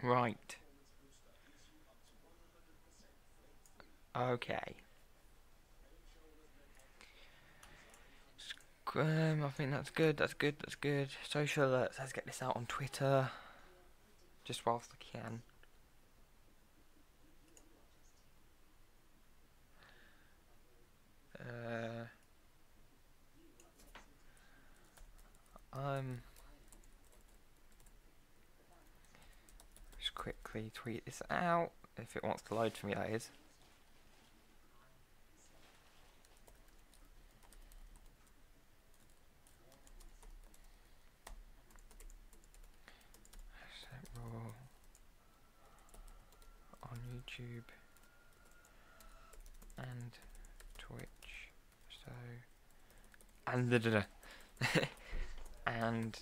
Right. Okay. I think that's good. That's good. That's good. Social alerts. Let's get this out on Twitter. Just whilst I can. I'm just quickly tweet this out if it wants to load for me. That is. Raw on YouTube and Twitch. So and and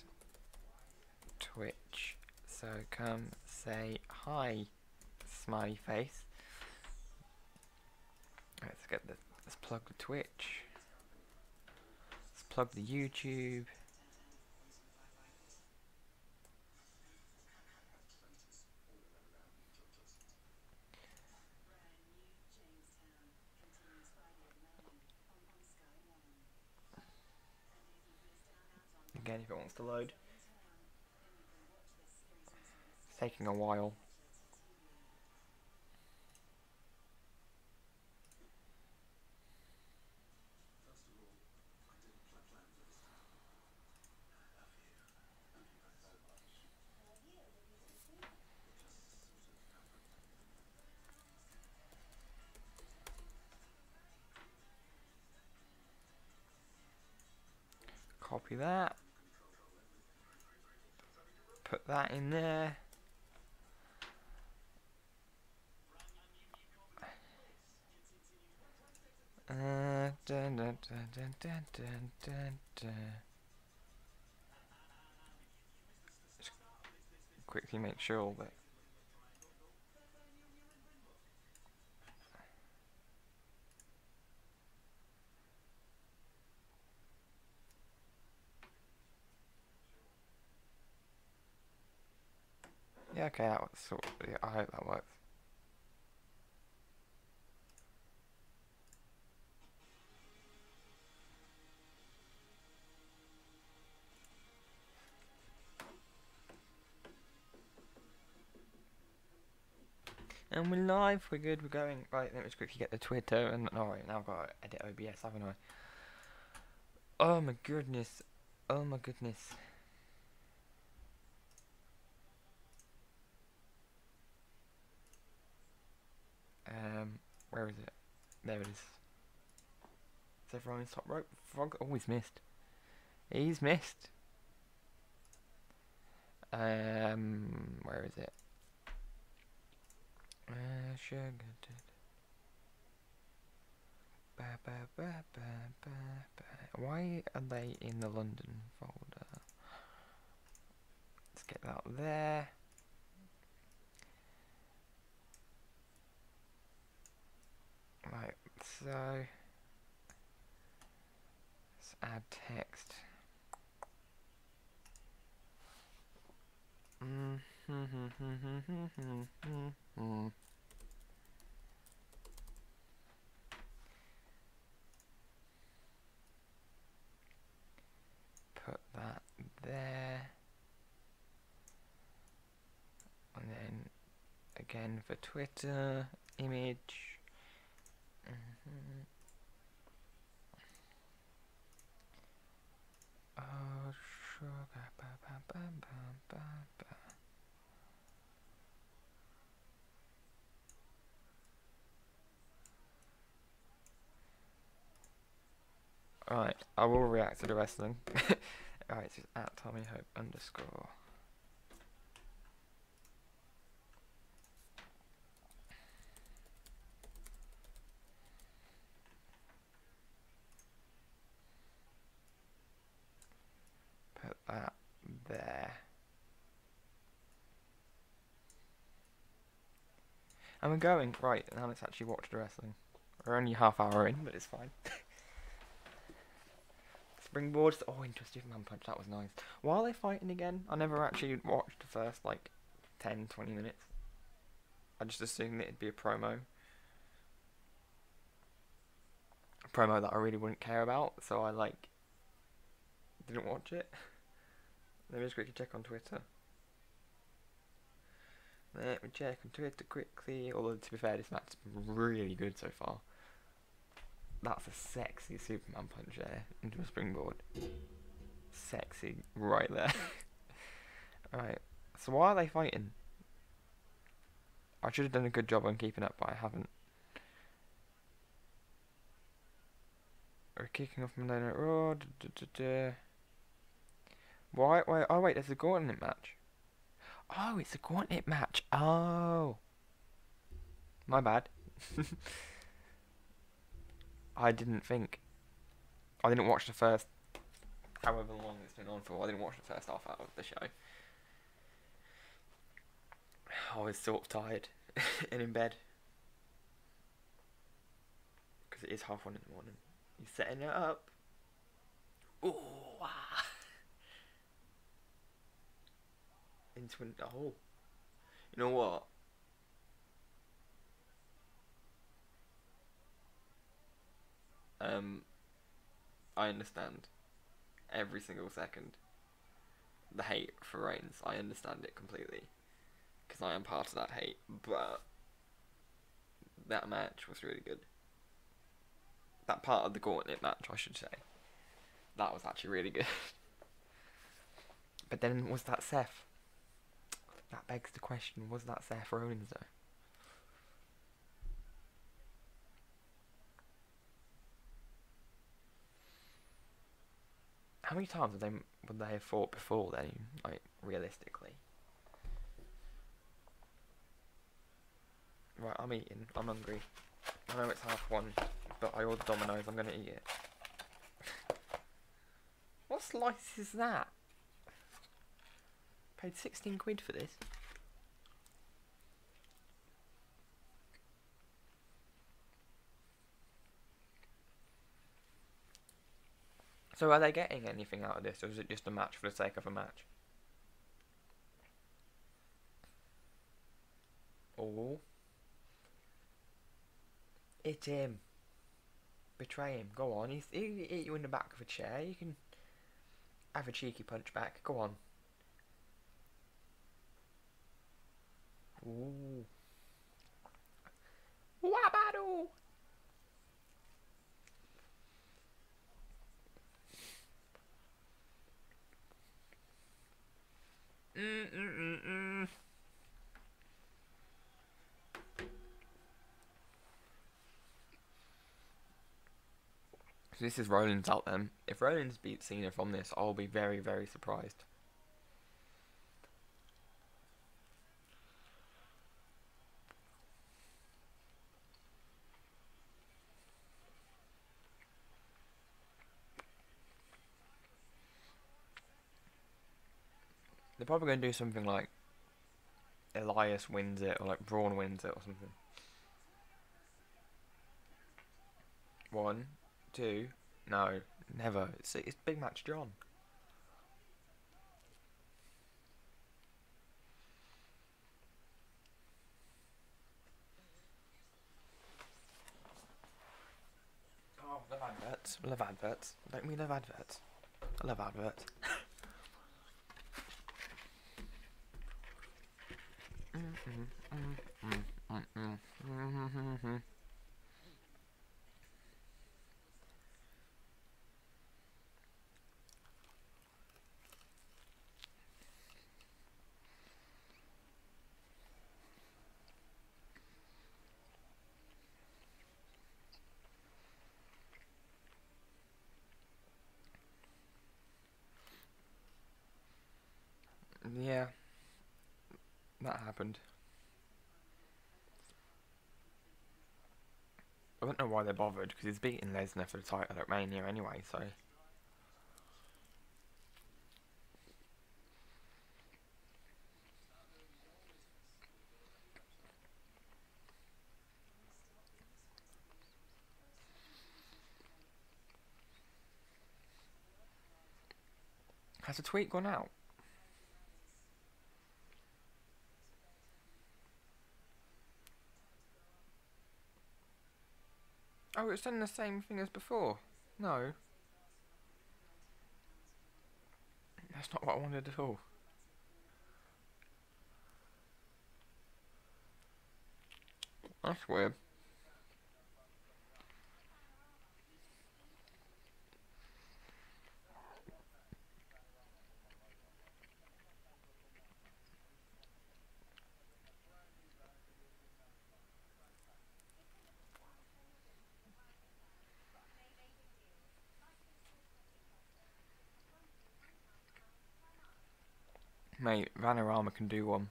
Twitch. So come say hi, smiley face. Let's plug the Twitch. Let's plug the YouTube. Again, if it wants to load. It's taking a while. Copy that. Put that in there. Dun, dun, dun, dun, dun, dun, dun, dun. Just quickly make sure that. Yeah, okay, that was yeah, I hope that works. And we're live, we're good, we're going. Right, let me just quickly get the Twitter and alright, now I've got to edit OBS, haven't I? Oh my goodness. Oh my goodness. Where is it? There it is. Is everyone in top rope? Frog? Oh, he's missed. He's missed. Where is it? Sugar did. Why are they in the London folder? Let's get that there. Right, so let's add text. Put that there. And then again for Twitter, image. Oh, sugar. Alright, I will react to the wrestling. Alright, it's just at Tommy Hope _ Put that there. And we're going. Right, now let's actually watch the wrestling. We're only half hour in, but it's fine. Springboards. Oh, interesting man punch. That was nice. While they're fighting again, I never actually watched the first, like, 10, 20 minutes. I just assumed it'd be a promo. A promo that I really wouldn't care about, so I like didn't watch it. Let me just quickly check on Twitter. Let me check on Twitter quickly. Although to be fair, this match has been really good so far. That's a sexy Superman punch there into a springboard. Sexy right there. Alright, so why are they fighting? I should have done a good job on keeping up, but I haven't. We're kicking off Monday Night Raw. Wait, oh wait, there's a gauntlet match. Oh, it's a gauntlet match. Oh. My bad. I didn't think. I didn't watch the first, however long it's been on for. I didn't watch the first half hour of the show. I was sort of tired and in bed. Because it is 1:30 in the morning. You're setting it up. Ooh, ah. Into an, oh. You know what? I understand every single second the hate for Reigns. I understand it completely because I am part of that hate. But that match was really good. That part of the gauntlet match, I should say, that was actually really good. But then was that Seth? That begs the question: was that Seth Rollins though? How many times would they have fought before then, like, realistically? Right, I'm eating. I'm hungry. I know it's 1:30, but I ordered Domino's. I'm gonna eat it. What slice is that? Paid 16 quid for this. So are they getting anything out of this, or is it just a match for the sake of a match? Oh. Hit him. Betray him. Go on. He'll hit you in the back of a chair. You can have a cheeky punch back. Go on. Ooh. Wabado! So this is Rollins out then. If Rollins beats Cena from this, I'll be very, very surprised. They're probably going to do something like Elias wins it, or like Braun wins it, or something. 1, 2, no, never. It's Big Match John. Oh, love adverts. Love adverts. Don't we love adverts? I love adverts. Yeah, that happened. I don't know why they bothered, because he's beating Lesnar for the title at Mania anyway, so... Has a tweet gone out? Oh, it's done the same thing as before. No. That's not what I wanted at all. That's weird. Mate, Vanarama can do one.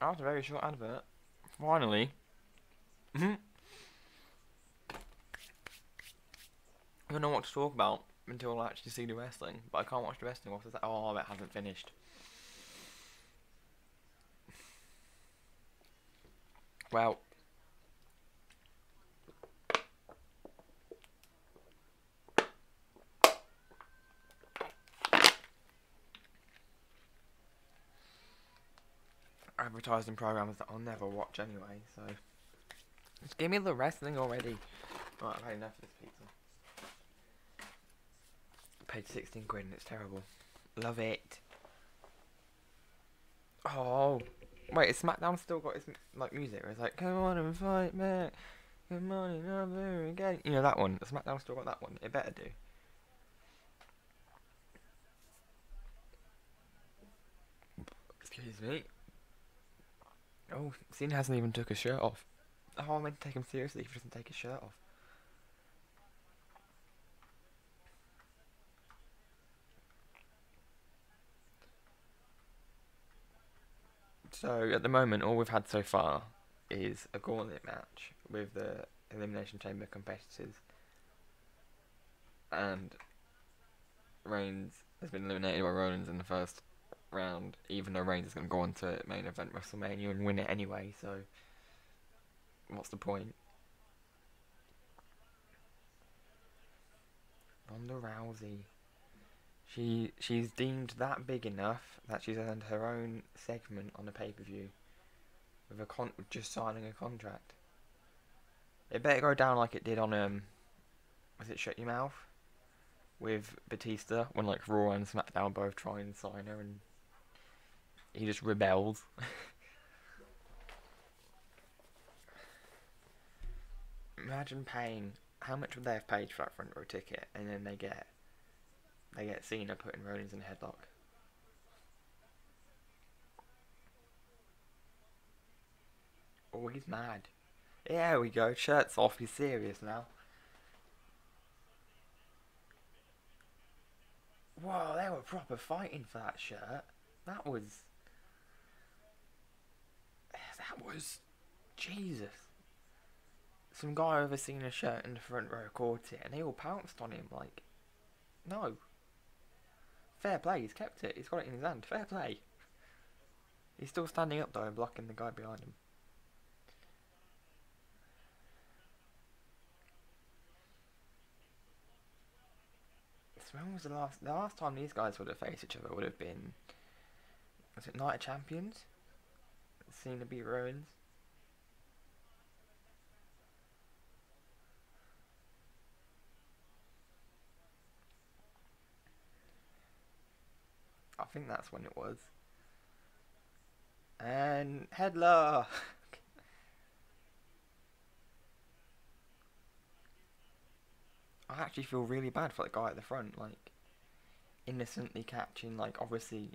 That was a very short advert. Finally. I don't know what to talk about until I actually see the wrestling, but I can't watch the wrestling whilst it's like, oh, that hasn't finished. Well, advertising programs that I'll never watch anyway, so just give me the wrestling already. Right, I've had enough of this pizza. I paid 16 quid and it's terrible. Love it. Oh, wait, is SmackDown still got its like music? Where it's like, come on and fight back, come on and over again. You know that one? SmackDown still got that one. It better do. Excuse me. Oh, Cena hasn't even took his shirt off. Oh, I meant to take him seriously if he doesn't take his shirt off. So, at the moment, all we've had so far is a gauntlet match with the Elimination Chamber competitors. And Reigns has been eliminated by Rollins in the first round, even though Reigns is going to go on to main event WrestleMania and win it anyway, so what's the point? Ronda Rousey. She's deemed that big enough that she's earned her own segment on a pay-per-view with just signing a contract. It better go down like it did on was it Shut Your Mouth with Batista when like Raw and SmackDown both try and sign her and he just rebels. Imagine paying, how much would they have paid for that front row ticket, and then they get Cena putting Rollins in a headlock. Oh, he's mad. There we go, shirt's off, he's serious now. Whoa, they were proper fighting for that shirt. That was... Jesus. Some guy over Cena's shirt in the front row caught it, and they all pounced on him like... No. Fair play, he's kept it. He's got it in his hand. Fair play. He's still standing up though and blocking the guy behind him. So when was the last time these guys would have faced each other would have been... Was it Night of Champions? Cena beat Rollins. I think that's when it was. And Headler! I actually feel really bad for the guy at the front, like, innocently catching, like, obviously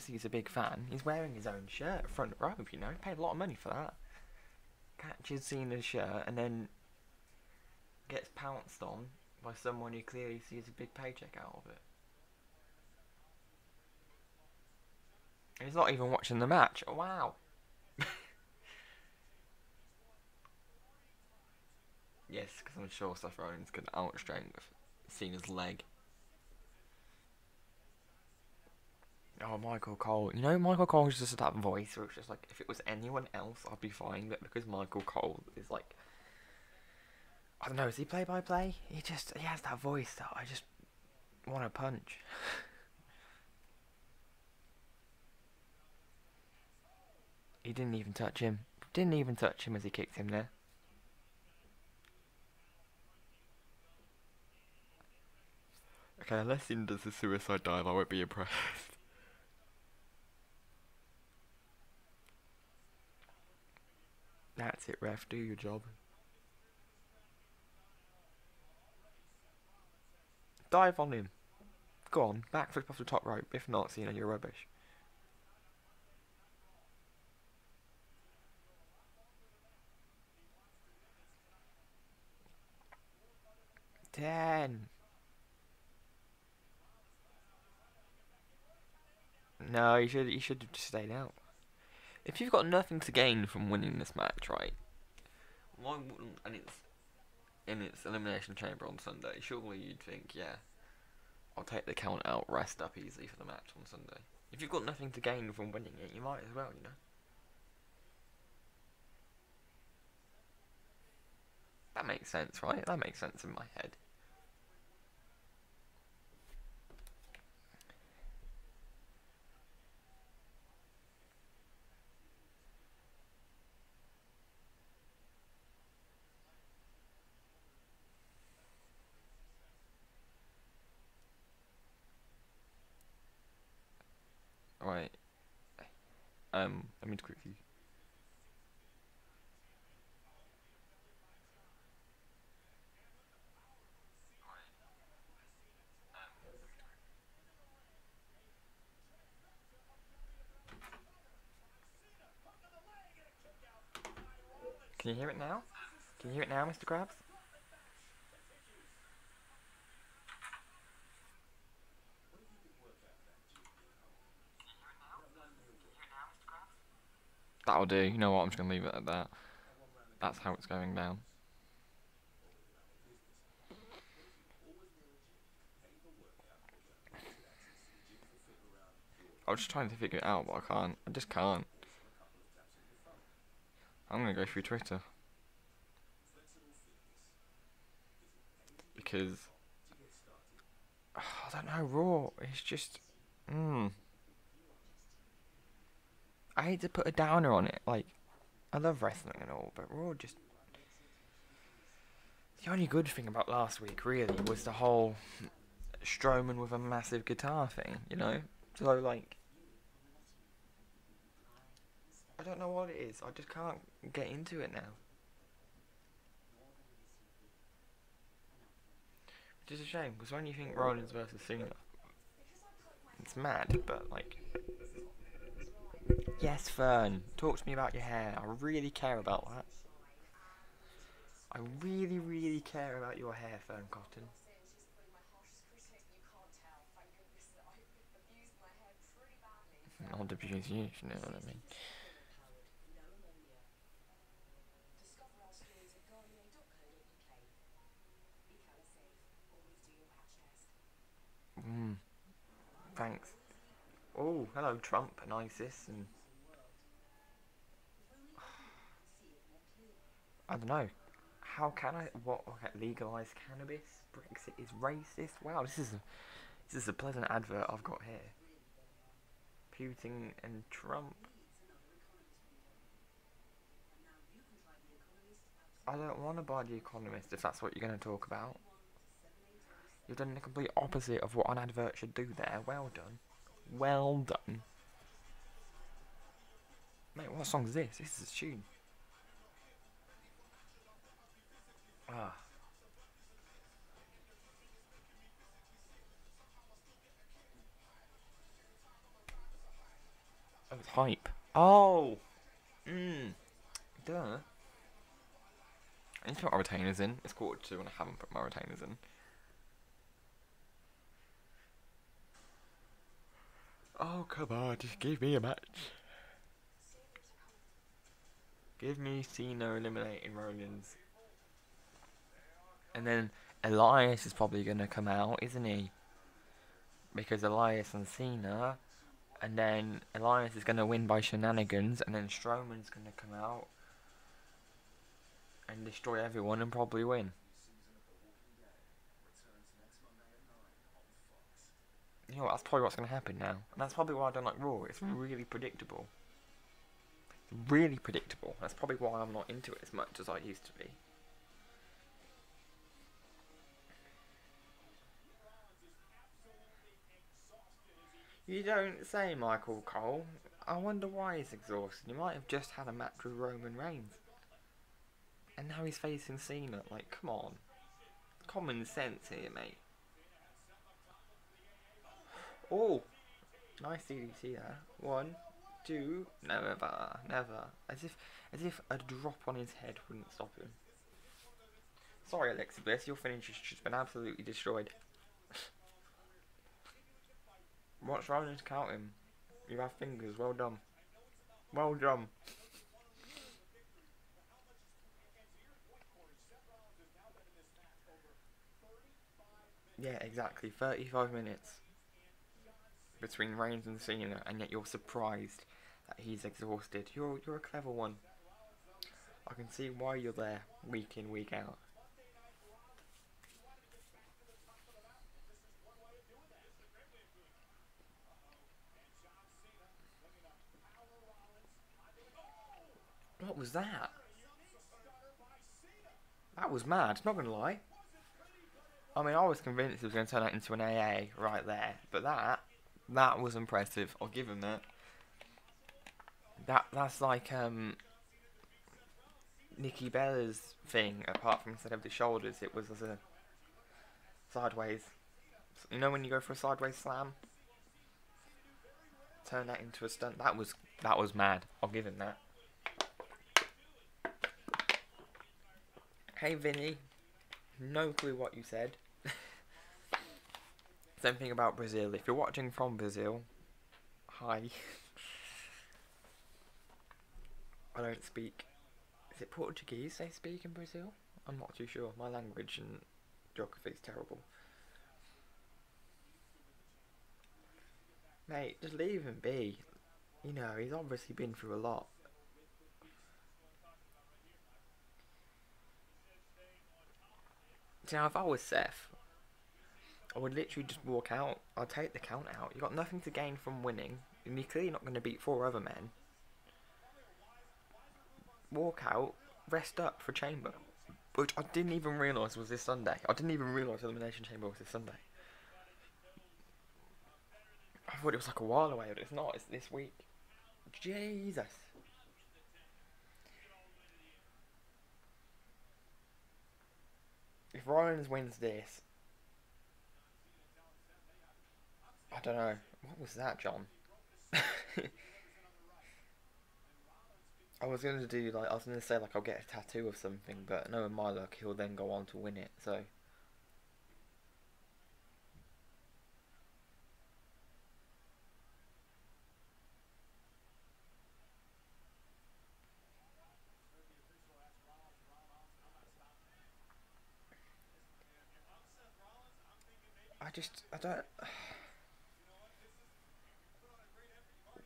he's a big fan. He's wearing his own shirt, front row, you know, he paid a lot of money for that. Catches Cena's shirt and then gets pounced on by someone who clearly sees a big paycheck out of it. And he's not even watching the match. Oh, wow. Yes, because I'm sure Seth Rollins could outstrength Cena's leg. Oh, Michael Cole. You know, Michael Cole's just that voice where it's just like, if it was anyone else, I'd be fine. But because Michael Cole is like, I don't know, is he play by play? He has that voice that I just want to punch. He didn't even touch him. Didn't even touch him as he kicked him there. Okay, unless he does the suicide dive, I won't be impressed. That's it, ref. Do your job. Dive on him. Go on, backflip off the top rope. If not, Cena, you're rubbish. 10. No, you should have just stayed out. If you've got nothing to gain from winning this match, right? Why wouldn't, and it's Elimination Chamber on Sunday, surely you'd think, yeah, I'll take the count out, rest up easy for the match on Sunday. If you've got nothing to gain from winning it, you might as well, you know? That makes sense, right? That makes sense in my head. Right. Let me quickly. Can you hear it now? Can you hear it now, Mr. Krabs? That'll do. You know what? I'm just gonna leave it at that. That's how it's going down. I was just trying to figure it out, but I can't. I just can't. I'm gonna go through Twitter. Because I don't know, Raw. It's just, I hate to put a downer on it. Like, I love wrestling and all, but Raw just. The only good thing about last week really was the whole Strowman with a massive guitar thing. You know, so like, I don't know what it is. I just can't get into it now. Which is a shame, because when you think Rollins versus Cena, it's mad, but like... Yes, Fern, talk to me about your hair. I really care about that. I really, really care about your hair, Fern Cotton. Not abuse you, you know what I mean. Thanks. Oh, hello Trump and ISIS and... I don't know. How can I... What? Legalise cannabis? Brexit is racist? Wow, this is a pleasant advert I've got here. Putin and Trump. I don't want to buy The Economist if that's what you're going to talk about. You've done the complete opposite of what an advert should do there. Well done. Well done. Mate, what song is this? This is a tune. Ah. Oh, it's hype. Oh! Duh. I need to put my retainers in. It's 1:45 and I haven't put my retainers in. Oh, come on, just give me a match. Give me Cena eliminating Rollins. And then Elias is probably going to come out, isn't he? Because Elias and Cena. And then Elias is going to win by shenanigans. And then Strowman's going to come out and destroy everyone and probably win. You know what, that's probably what's going to happen now. And that's probably why I don't like Raw. It's really predictable. Really predictable. That's probably why I'm not into it as much as I used to be. You don't say, Michael Cole. I wonder why he's exhausted. He might have just had a match with Roman Reigns. And now he's facing Cena. Like, come on. Common sense here, mate. Oh! Nice DDT there. 1, 2, never, never. As if a drop on his head wouldn't stop him. Sorry, Alexa Bliss, your finish has just been absolutely destroyed. Watch Rollins count him. You have fingers, well done. Well done. Yeah, exactly. 35 minutes between Reigns and Cena, and yet you're surprised that he's exhausted. You're a clever one. I can see why you're there week in, week out. What was that? That was mad, not gonna lie. I mean, I was convinced it was going to turn out into an AA right there, but that was impressive. I'll give him that. That's like Nikki Bella's thing. Apart from instead of the shoulders, it was as a sideways. You know when you go for a sideways slam, turn that into a stunt. That was mad. I'll give him that. Hey Vinny, no clue what you said. Same thing about Brazil. If you're watching from Brazil, hi. I don't speak. Is it Portuguese they speak in Brazil? I'm not too sure. My language and geography is terrible. Mate, just leave him be. You know, he's obviously been through a lot. You know, if I was Seth, I would literally just walk out. I'd take the count out. You got nothing to gain from winning, and you're clearly not going to beat 4 other men. Walk out, rest up for Chamber, which I didn't even realise was this Sunday. I didn't even realise Elimination Chamber was this Sunday. I thought it was like a while away, but it's not. It's this week. Jesus. If Rollins wins this, I don't know. What was that, John? I was gonna say like I'll get a tattoo of something, but knowing my luck, he'll then go on to win it. So. I don't.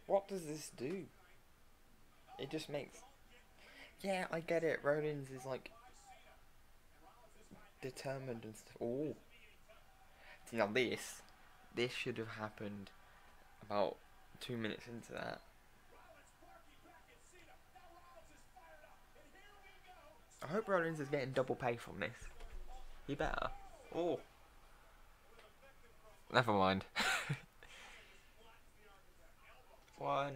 What does this do? It just makes. Yeah, I get it. Rollins is like determined and stuff. Oh, see now this should have happened about 2 minutes into that. I hope Rollins is getting double pay from this. He better. Oh. Never mind. 1,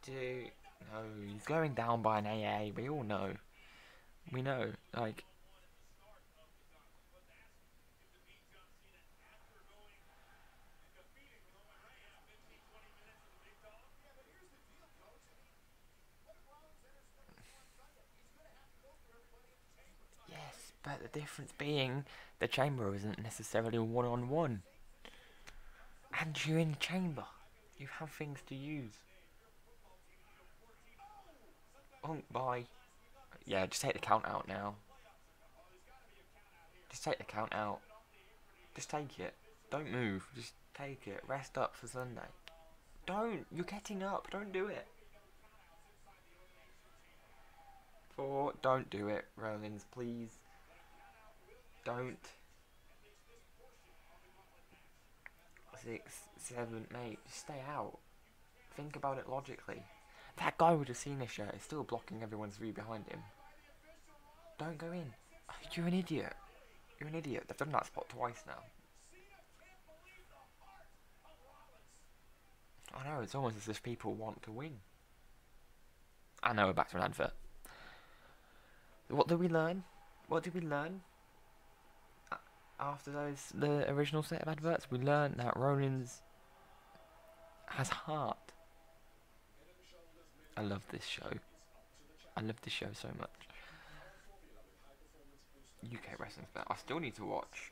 2. No, he's going down by an AA. We all know. We know. Like. Yes, but the difference being the chamber isn't necessarily one-on-one. And you're in the chamber. You have things to use. Oh, bye. Yeah, just take the count out now. Just take the count out. Just take it. Don't move. Just take it. Rest up for Sunday. Don't. You're getting up. Don't do it. 4. Don't do it, Rollins. Please. Don't. 6, 7, mate. Just stay out. Think about it logically. That guy with the Cena shirt is still blocking everyone's view behind him. Don't go in. You're an idiot. You're an idiot. They've done that spot twice now. I know, it's almost as if people want to win. I know, we're back to an advert. What did we learn? What did we learn? After the original set of adverts, we learned that Rollins has heart. I love this show. I love this show so much. UK wrestling's better. I still need to watch.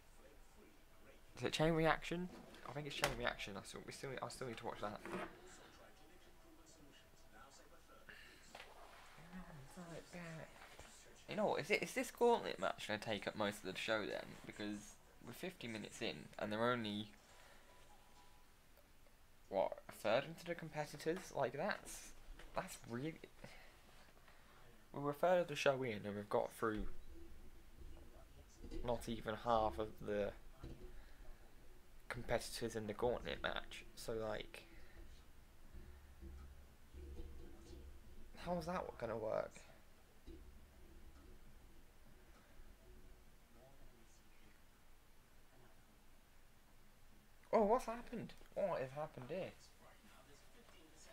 Is it Chain Reaction? I think it's Chain Reaction. I still need to watch that. You know what? Is this gauntlet match going to take up most of the show then? Because we're 50 minutes in and they're only what, a third into the competitors? Like that's really. We're a third of the show in and we've got through not even half of the competitors in the gauntlet match. So like, how's that gonna work? Oh, what's happened? What has happened here?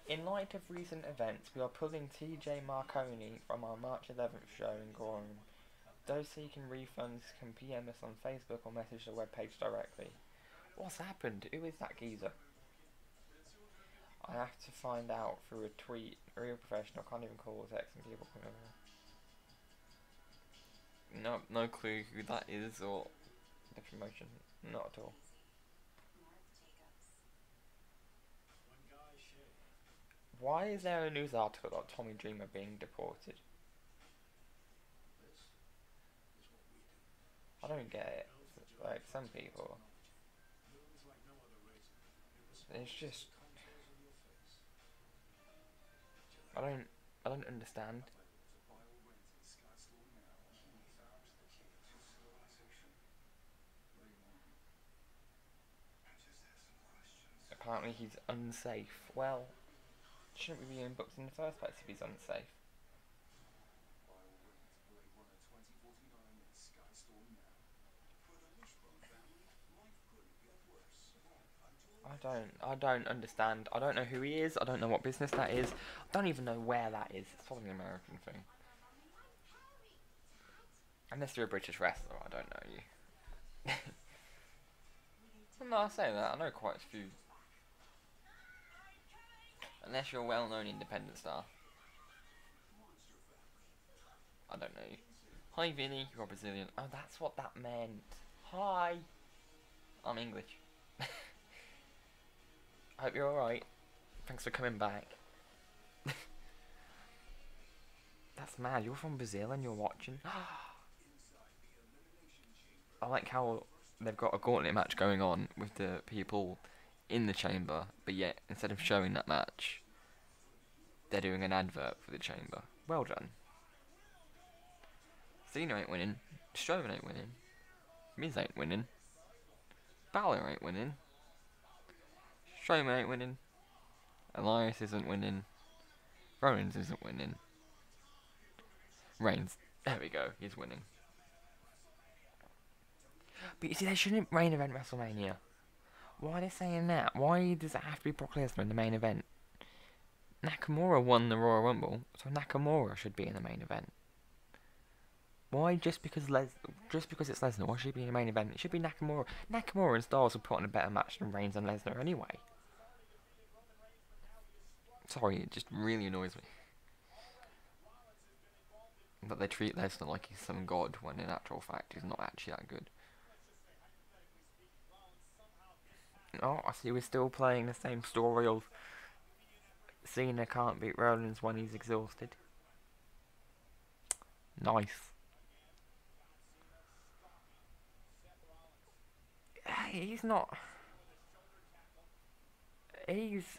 In light of recent events, we are pulling TJ Marconi from our March 11th show in Gorham. Those seeking refunds can PM us on Facebook or message the webpage directly. What's happened? Who is that geezer? I have to find out through a tweet. Real professional, can't even call or text and people come over. No clue who that is or the promotion. Not at all. Why is there a news article about Tommy Dreamer being deported? I don't get it. Like some people, it's just I don't understand. Apparently he's unsafe. Well, shouldn't we be in books in the first place if he's unsafe? I don't understand. I don't know who he is. I don't know what business that is. I don't even know where that is. It's probably an American thing. Unless you're a British wrestler, I don't know you. No, I say that. I know quite a few. Unless you're a well-known independent star. I don't know you. Hi Vinny, you're Brazilian. Oh, that's what that meant. Hi. I'm English. I hope you're alright. Thanks for coming back. That's mad, you're from Brazil and you're watching. I like how they've got a gauntlet match going on with the people in the chamber, but yet instead of showing that match, they're doing an advert for the chamber. Well done. Cena ain't winning, Strowman ain't winning, Miz ain't winning, Balor ain't winning, Strowman ain't winning, Elias isn't winning, Rollins isn't winning, Reigns, there we go, he's winning. But you see, they shouldn't main event WrestleMania. Why are they saying that? Why does it have to be Brock Lesnar in the main event? Nakamura won the Royal Rumble, so Nakamura should be in the main event. Why just because it's Lesnar? Why should it be in the main event? It should be Nakamura. Nakamura and Styles will put on a better match than Reigns and Lesnar anyway. Sorry, it just really annoys me. But they treat Lesnar like he's some god when in actual fact he's not actually that good. Oh, I see we're still playing the same story of Cena can't beat Rollins when he's exhausted. Nice. he's not. He's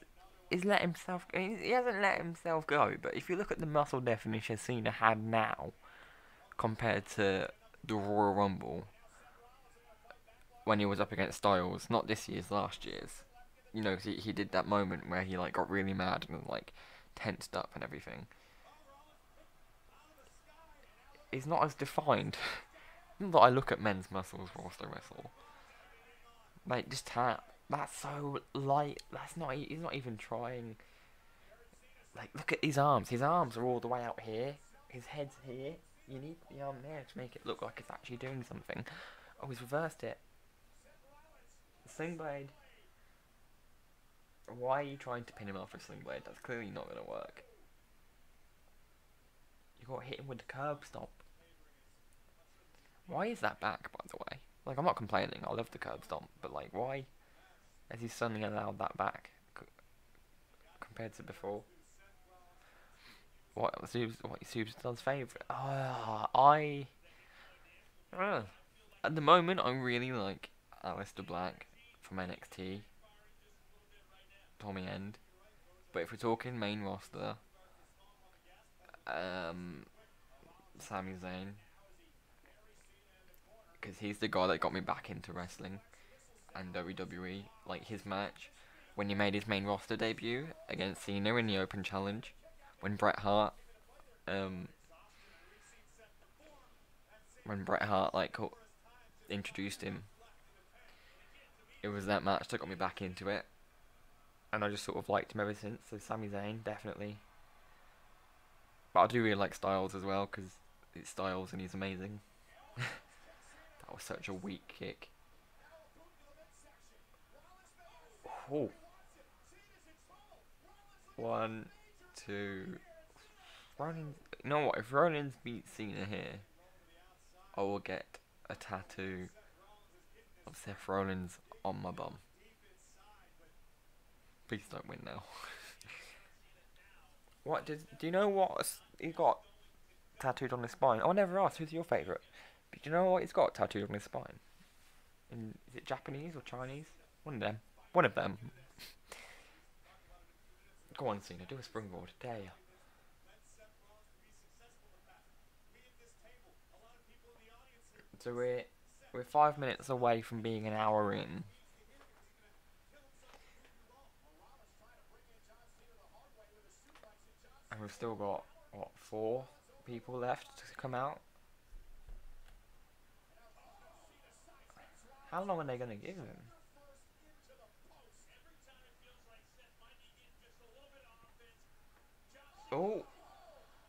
let himself. He hasn't let himself go. But if you look at the muscle definition Cena had now compared to the Royal Rumble when he was up against Styles, not this year's, last year's. You know, 'cause he did that moment where he like got really mad and like tensed up and everything. He's not as defined. Not that I look at men's muscles whilst I wrestle. Like, just tap. That's so light. That's not. He's not even trying. Like, look at his arms. His arms are all the way out here. His head's here. You need the arm there to make it look like it's actually doing something. Oh, he's reversed it. Sling blade. Why are you trying to pin him off with sling blade? That's clearly not going to work. You got to hit him with the curb stomp. Why is that back, by the way? Like, I'm not complaining. I love the curb stomp, but like, why has he suddenly allowed that back compared to before? What Superstar's favourite? At the moment, I really like Aleister Black from NXT, Tommy End. But if we're talking main roster, Sami Zayn, because he's the guy that got me back into wrestling and WWE. Like, his match when he made his main roster debut against Cena in the Open Challenge, when Bret Hart like introduced him. It was that match that got me back into it, and I just sort of liked him ever since. So Sami Zayn, definitely. But I do really like Styles as well, because it's Styles and he's amazing. That was such a weak kick. Oh. 1, 2. Rollins. You know what? If Rollins beats Cena here, I will get a tattoo of Seth Rollins on my bum. Please don't win now. What do you know what he got tattooed on his spine? Oh, I never asked. Who's your favourite? But do you know what he's got tattooed on his spine? Is it Japanese or Chinese? One of them. One of them. Go on, Cena. Do a springboard. Dare you. So we're 5 minutes away from being an hour in. And we've still got, what, 4 people left to come out? How long are they going to give him? Oh!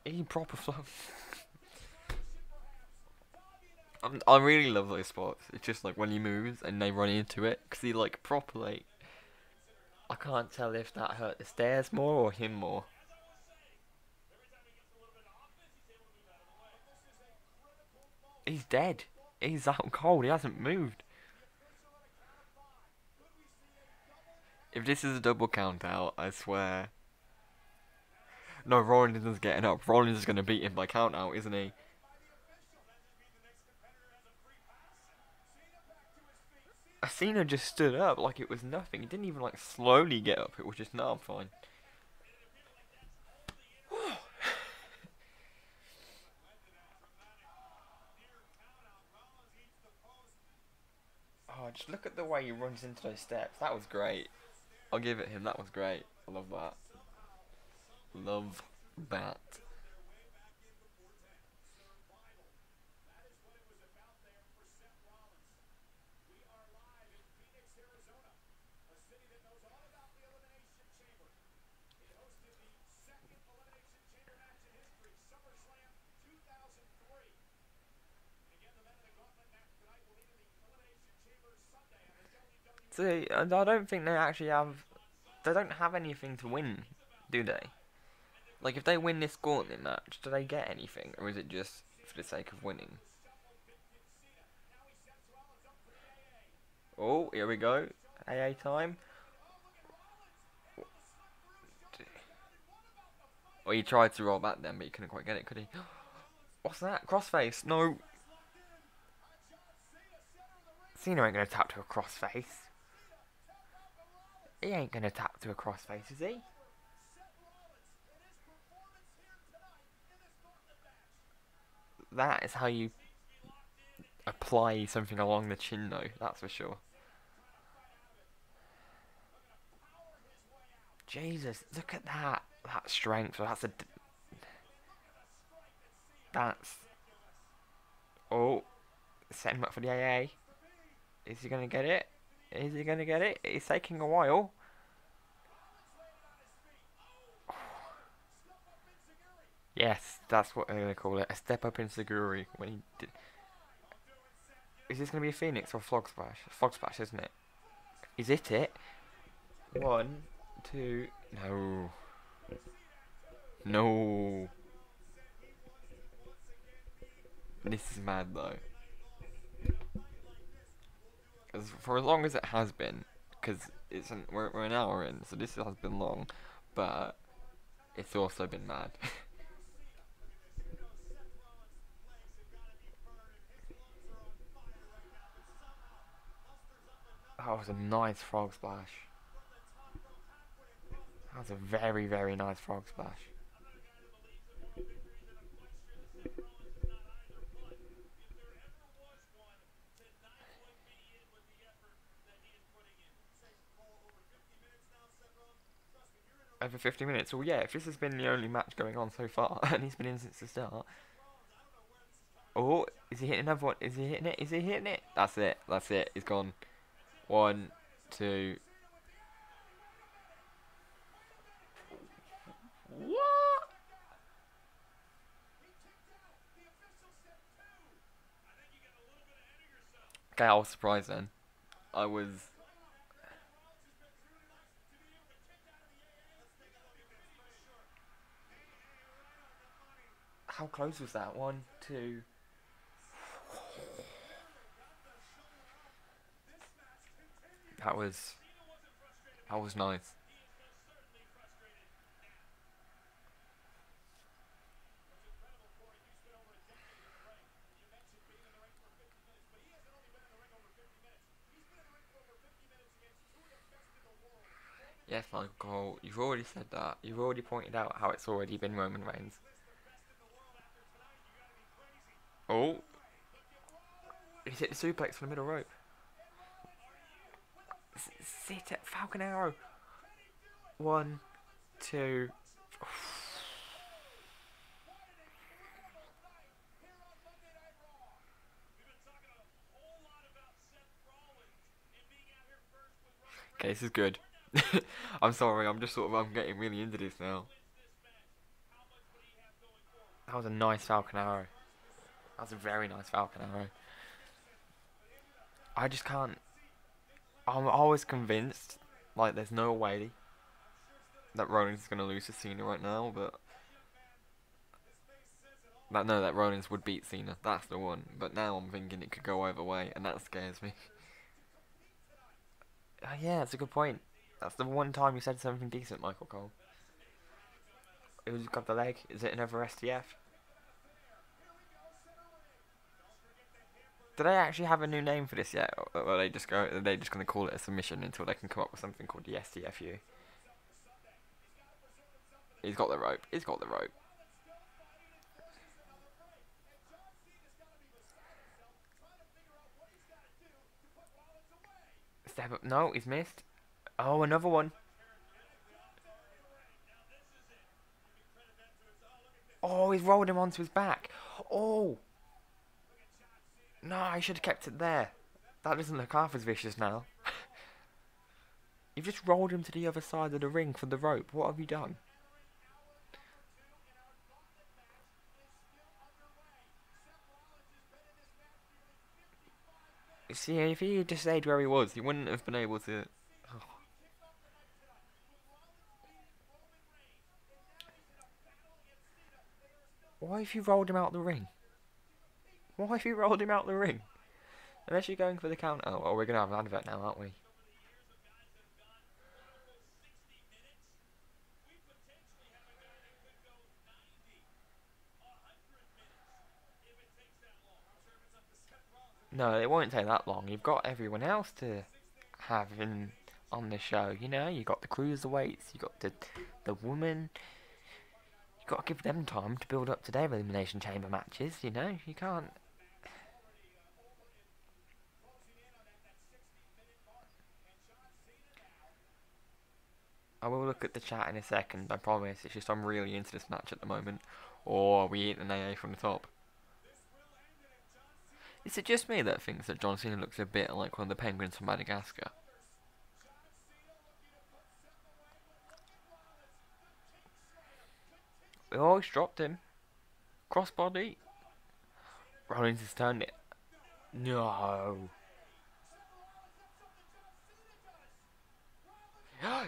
He proper flow. I really love those spots. It's just like when he moves and they run into it. Because he like properly... I can't tell if that hurt the stairs more or him more. He's dead. He's out cold. He hasn't moved. If this is a double count out, I swear. No, Rollins isn't getting up. Rollins is going to beat him by count out, isn't he? Cena just stood up like it was nothing. He didn't even like slowly get up. It was just, no, I'm fine. Oh, just look at the way he runs into those steps. That was great. I'll give it him. That was great. I love that. Love that. See, I don't think they actually have... They don't have anything to win, do they? Like, if they win this gauntlet match, do they get anything? Or is it just for the sake of winning? Oh, here we go. AA time. Well, he tried to roll back then, but he couldn't quite get it, could he? What's that? Crossface. No. Cena ain't gonna tap to a crossface. He ain't gonna tap to a crossface, is he? That is how you apply something along the chin, though. That's for sure. Jesus, look at that. That strength. That's. Oh, setting him up for the AA. Is he gonna get it? Is he gonna get it? It's taking a while. Yes, that's what they're gonna call it. A step up in Seguri. When he did. Is this gonna be a Phoenix or a Flog Splash? Flog Splash, isn't it? Is it? 1, 2. No. No. This is mad though. For as long as it has been, because we're an hour in, so this has been long, but it's also been mad. That was a nice frog splash. That was a very, very nice frog splash. Over 50 minutes? Well, yeah, if this has been the only match going on so far, and he's been in since the start. Oh, is he hitting another one? Is he hitting it? Is he hitting it? That's it. That's it. He's gone. 1, 2. What? Okay, I was surprised then. I was. How close was that? 1, 2. That was nice. Yes, Michael Cole, you've already said that. You've already pointed out how it's already been Roman Reigns. Oh. He's hit the suplex from the middle rope. Sit at Falcon Arrow. 1, 2. Okay, this is good. I'm sorry, I'm getting really into this now. That was a nice Falcon Arrow. That was a very nice Falcon Arrow. I just can't. I'm always convinced, like, there's no way that Rollins is going to lose to Cena right now, but. That Rollins would beat Cena. That's the one. But now I'm thinking it could go either way, and that scares me. Yeah, that's a good point. That's the one time you said something decent, Michael Cole. Who's got the leg? Is it another STF? Do they actually have a new name for this yet? Or are they just going to call it a submission until they can come up with something called the STFU? He's got the rope. He's got the rope. Step up. No, he's missed. Oh, another one. Oh, he's rolled him onto his back. Oh. No, I should have kept it there. That doesn't look half as vicious now. You've just rolled him to the other side of the ring for the rope. What have you done? See, if he had just stayed where he was, he wouldn't have been able to. Oh. Why have you rolled him out the ring? Why have you rolled him out the ring? Unless you're going for the count out. Oh, we're going to have an advert now, aren't we? No, it won't take that long. You've got everyone else to have in on the show. You know, you got the cruiserweights, you got the woman. You got to give them time to build up to their elimination chamber matches. You know, you can't. I will look at the chat in a second. I promise. It's just I'm really into this match at the moment. Or we eat an AA from the top. Is it just me that thinks that John Cena looks a bit like one of the penguins from Madagascar? Oh, he's dropped him. Crossbody. Rollins has turned it. No.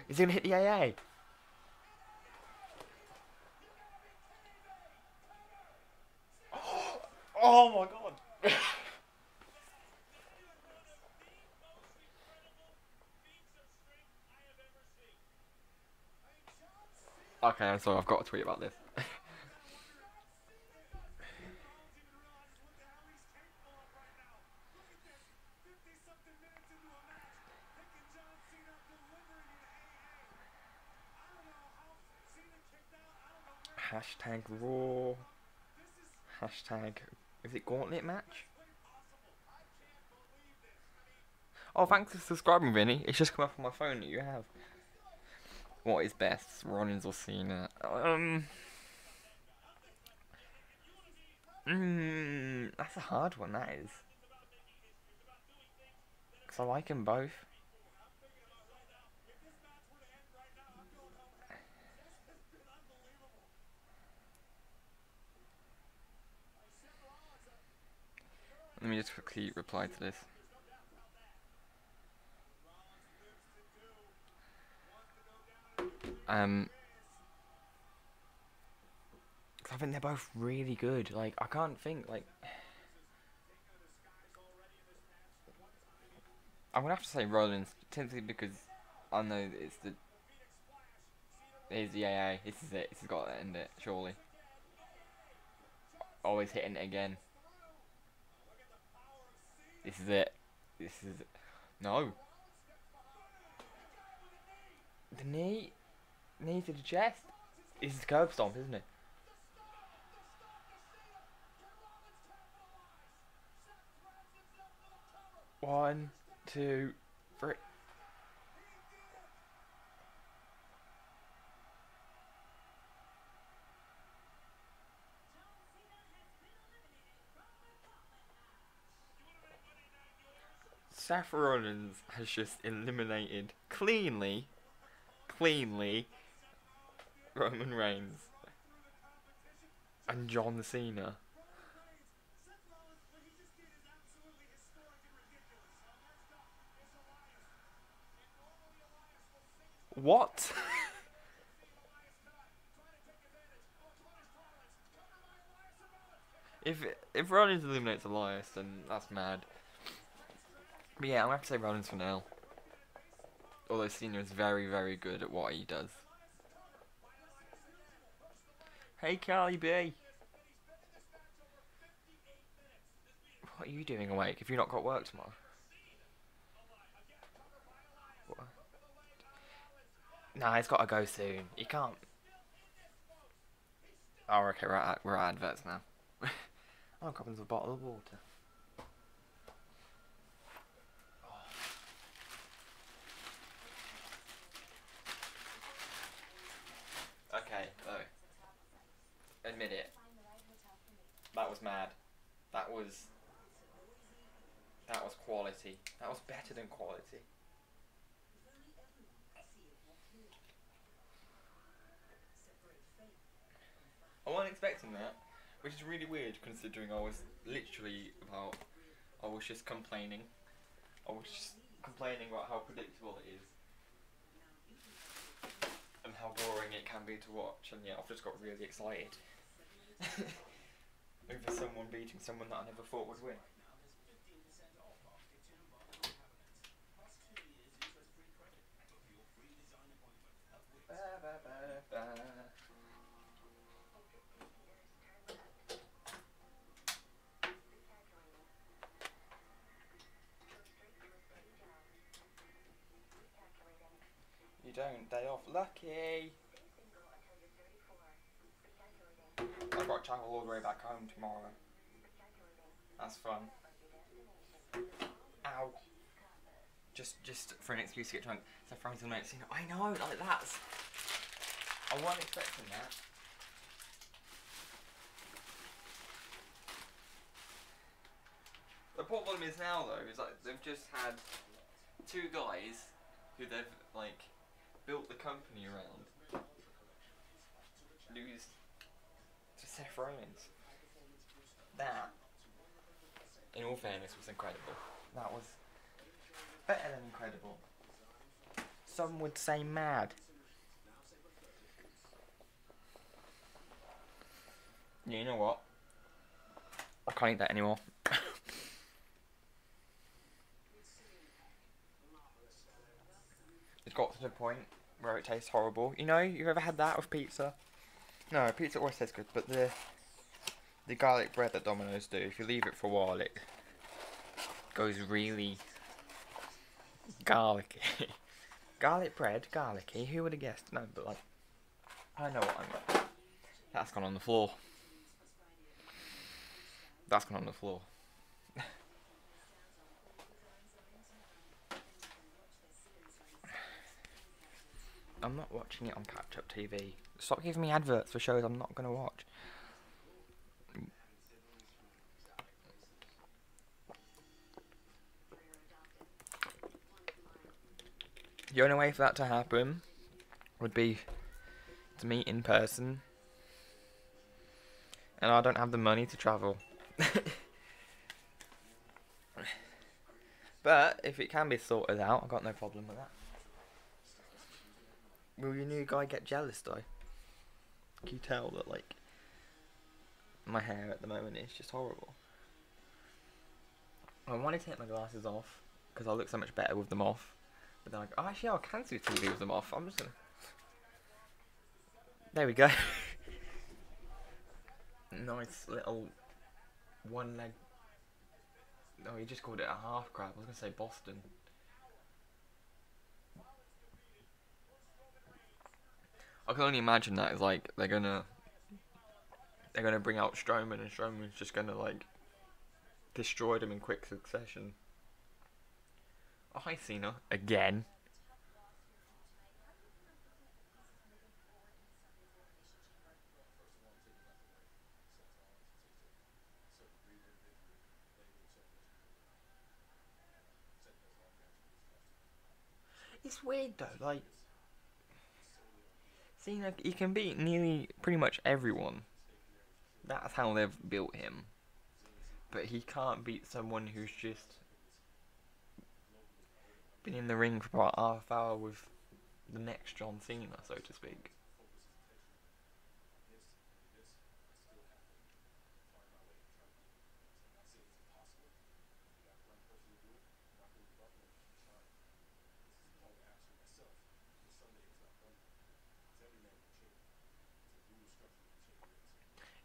He's going to hit the AA. Oh my god. Okay, I'm sorry, I've got to tweet about this. Hashtag Raw. Hashtag. Is it Gauntlet match? Oh, thanks for subscribing, Vinny. It's just come up on my phone that you have. What is best, Rollins or Cena? That's a hard one, that is. Because I like them both. Let me just quickly reply to this. Cause I think they're both really good. Like, I can't think, like... I'm gonna have to say Rollins, simply because I know it's the... Here's the AA, this is it, this has got to end it, surely. Always hitting it again. This is it. This is... No. The knee? Knee to the chest? This is curb stomp, isn't it? One, two, three. Seth Rollins has just eliminated cleanly Roman Reigns and John Cena. What? if Rollins eliminates Elias, then that's mad. But yeah, I'm gonna have to say Rollins for now. Although Cena is very good at what he does. Hey Carly B. What are you doing awake? Have you not got work tomorrow? What? Nah, he's got to go soon. He can't. Oh, okay, we're at adverts now. Oh, comes with a bottle of water. Okay, though. Admit it. That was mad. That was quality. That was better than quality. I wasn't expecting that, which is really weird considering I was literally I was just complaining. I was just complaining about how predictable it is. And how boring it can be to watch, and yeah, I've just got really excited. Over someone beating someone that I never thought would win. You don't. Day off. Lucky. I've got to travel all the way back home tomorrow. That's fun. Ow. Just for an excuse to get drunk. So friends will make it. I know, like that's. I wasn't expecting that. The problem is now though, is like they've just had two guys who they've like built the company around lose to Seth Rollins. That, in all fairness, was incredible. That was better than incredible. Some would say mad. Yeah, you know what? I can't eat that anymore. It's got to the point where it tastes horrible. You know, you've ever had that with pizza? No, pizza always tastes good, but the garlic bread that Domino's do, if you leave it for a while, it goes really garlicky. Garlic bread, garlicky, who would have guessed? No, but like, I know what I mean. That's gone on the floor. That's gone on the floor. I'm not watching it on catch-up TV. Stop giving me adverts for shows I'm not going to watch. The only way for that to happen would be to meet in person. And I don't have the money to travel. But if it can be sorted out, I've got no problem with that. Will your new guy get jealous though? Can you tell that like my hair at the moment is just horrible? I wanted to take my glasses off because I look so much better with them off. But then like, oh actually I can see TV with them off. I'm just gonna. There we go. Nice little one leg. No, he just called it a half crab. I was gonna say Boston. I can only imagine that it's like they're gonna bring out Strowman and Strowman's just gonna like destroy them in quick succession. Oh, hi Cena again. It's weird though, like Cena, he can beat nearly pretty much everyone. That's how they've built him. But he can't beat someone who's just been in the ring for about half hour with the next John Cena, so to speak.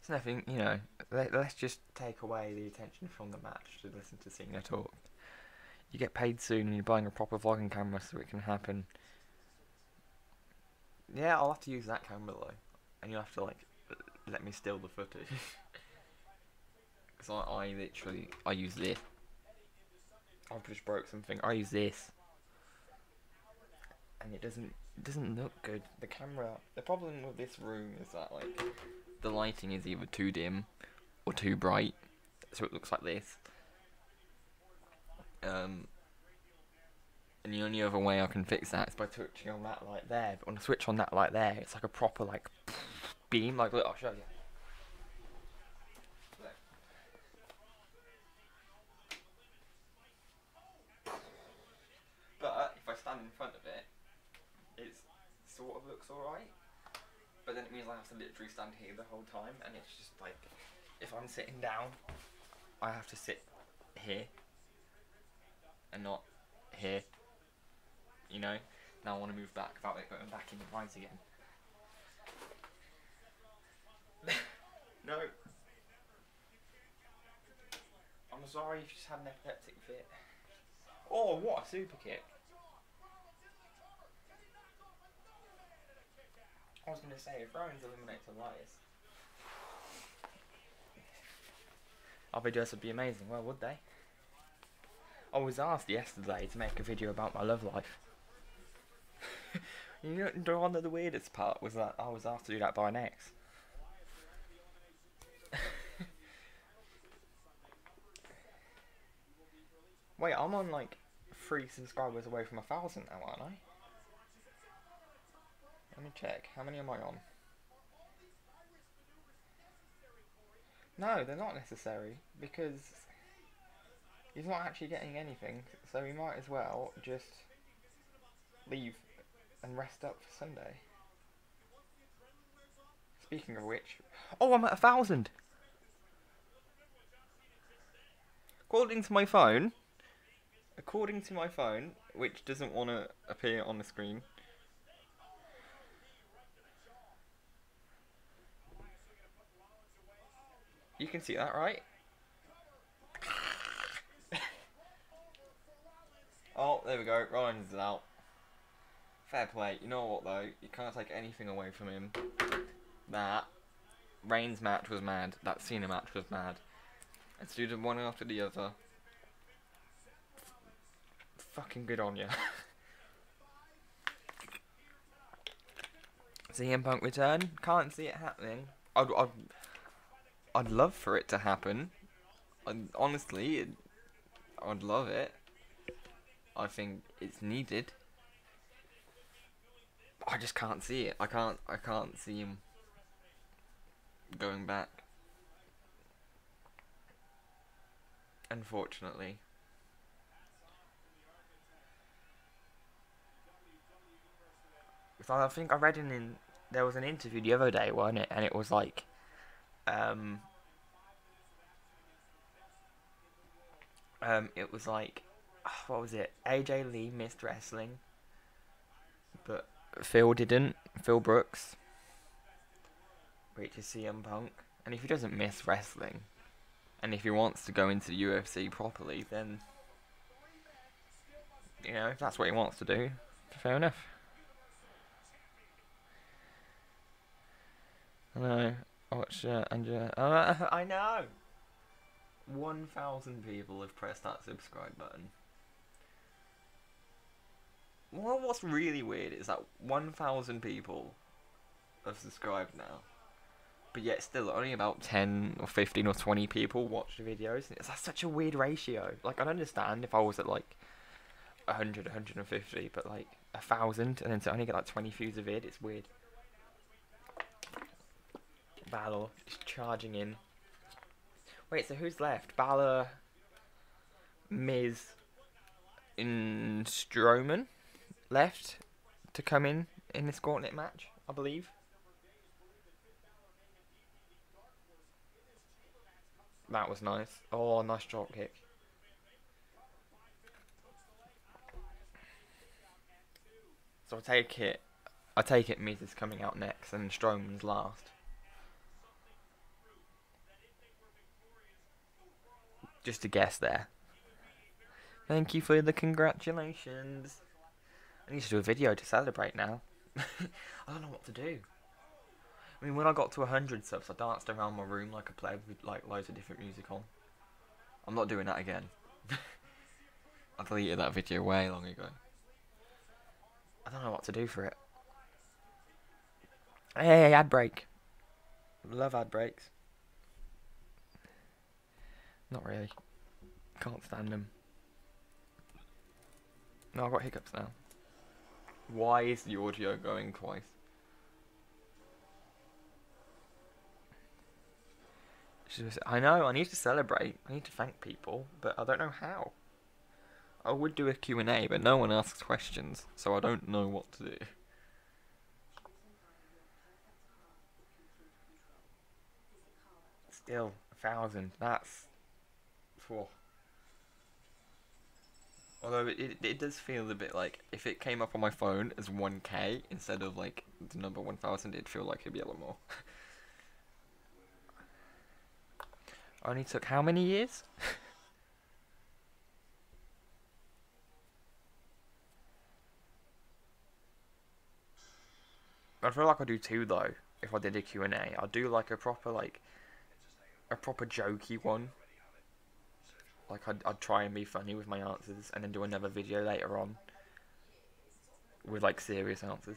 It's nothing, you know, let's just take away the attention from the match to listen to Cena talk. You get paid soon and you're buying a proper vlogging camera so it can happen. Yeah, I'll have to use that camera though. And you'll have to like, let me steal the footage. Because I use this. I've just broke something, I use this. And it doesn't look good. The camera, the problem with this room is that like, the lighting is either too dim or too bright, so it looks like this. And the only other way I can fix that is by switching on that light there. But when I switch on that light there, it's like a proper like beam. Like look, I'll show you. But if I stand in front of it, it sort of looks alright. But then it means I have to literally stand here the whole time, and it's just like, if I'm sitting down, I have to sit here, and not here, you know? Now I want to move back without it going back in the right again. No. I'm sorry if you just had an epileptic fit. Oh, what a super kick. I was going to say, if Rowan's eliminates Elias, our videos would be amazing. Well, would they? I was asked yesterday to make a video about my love life. You know, one of the weirdest part was that I was asked to do that by an ex. Wait, I'm on like 3 subscribers away from 1,000 now, aren't I? Let me check. How many am I on? No, they're not necessary, because he's not actually getting anything, so we might as well just leave and rest up for Sunday. Speaking of which, oh, I'm at 1,000! According to my phone, which doesn't want to appear on the screen, you can see that, right? Oh, there we go. Rollins is out. Fair play. You know what, though? You can't take anything away from him. That Reigns match was mad. That Cena match was mad. Let's do them one after the other. Fucking good on ya. CM Punk return. Can't see it happening. I'd love for it to happen. Honestly, I'd love it. I think it's needed. I just can't see it. I can't see him going back. Unfortunately. So I think I read there was an interview the other day, wasn't it? And it was like, it was like, what was it? AJ Lee missed wrestling, but Phil didn't. Phil Brooks, which is CM Punk. And if he doesn't miss wrestling, and if he wants to go into the UFC properly, then, you know, if that's what he wants to do, fair enough. I know. Watch I know. 1,000 people have pressed that subscribe button. Well, what's really weird is that 1,000 people have subscribed now, but yet still only about 10 or 15 or 20 people watch the videos. That's such a weird ratio. Like, I'd understand if I was at like 100, 150, but like 1,000 and then to only get like 20 views a vid, it's weird. Balor just charging in. Wait, so who's left? Balor, Miz, and Strowman left to come in this gauntlet match, I believe. That was nice. Oh, nice drop kick. So I take it Miz is coming out next and Strowman's last. Just a guess there. Thank you for the congratulations. I need to do a video to celebrate now. I don't know what to do. I mean, when I got to 100 subs, I danced around my room like a pleb with like loads of different music on. I'm not doing that again. I deleted that video way long ago. I don't know what to do for it. Hey, ad break. Love ad breaks. Not really. Can't stand them. No, I've got hiccups now. Why is the audio going twice? I know, I need to celebrate. I need to thank people, but I don't know how. I would do a Q&A, but no one asks questions, so I don't know what to do. Still, 1,000. That's... Whoa. Although it does feel a bit like, if it came up on my phone as 1K instead of like the number 1,000, it'd feel like it'd be a lot more. Only took how many years? I feel like I do too though. If I did a Q&A, I'd do like a proper jokey one. Like I'd try and be funny with my answers, and then do another video later on with like serious answers.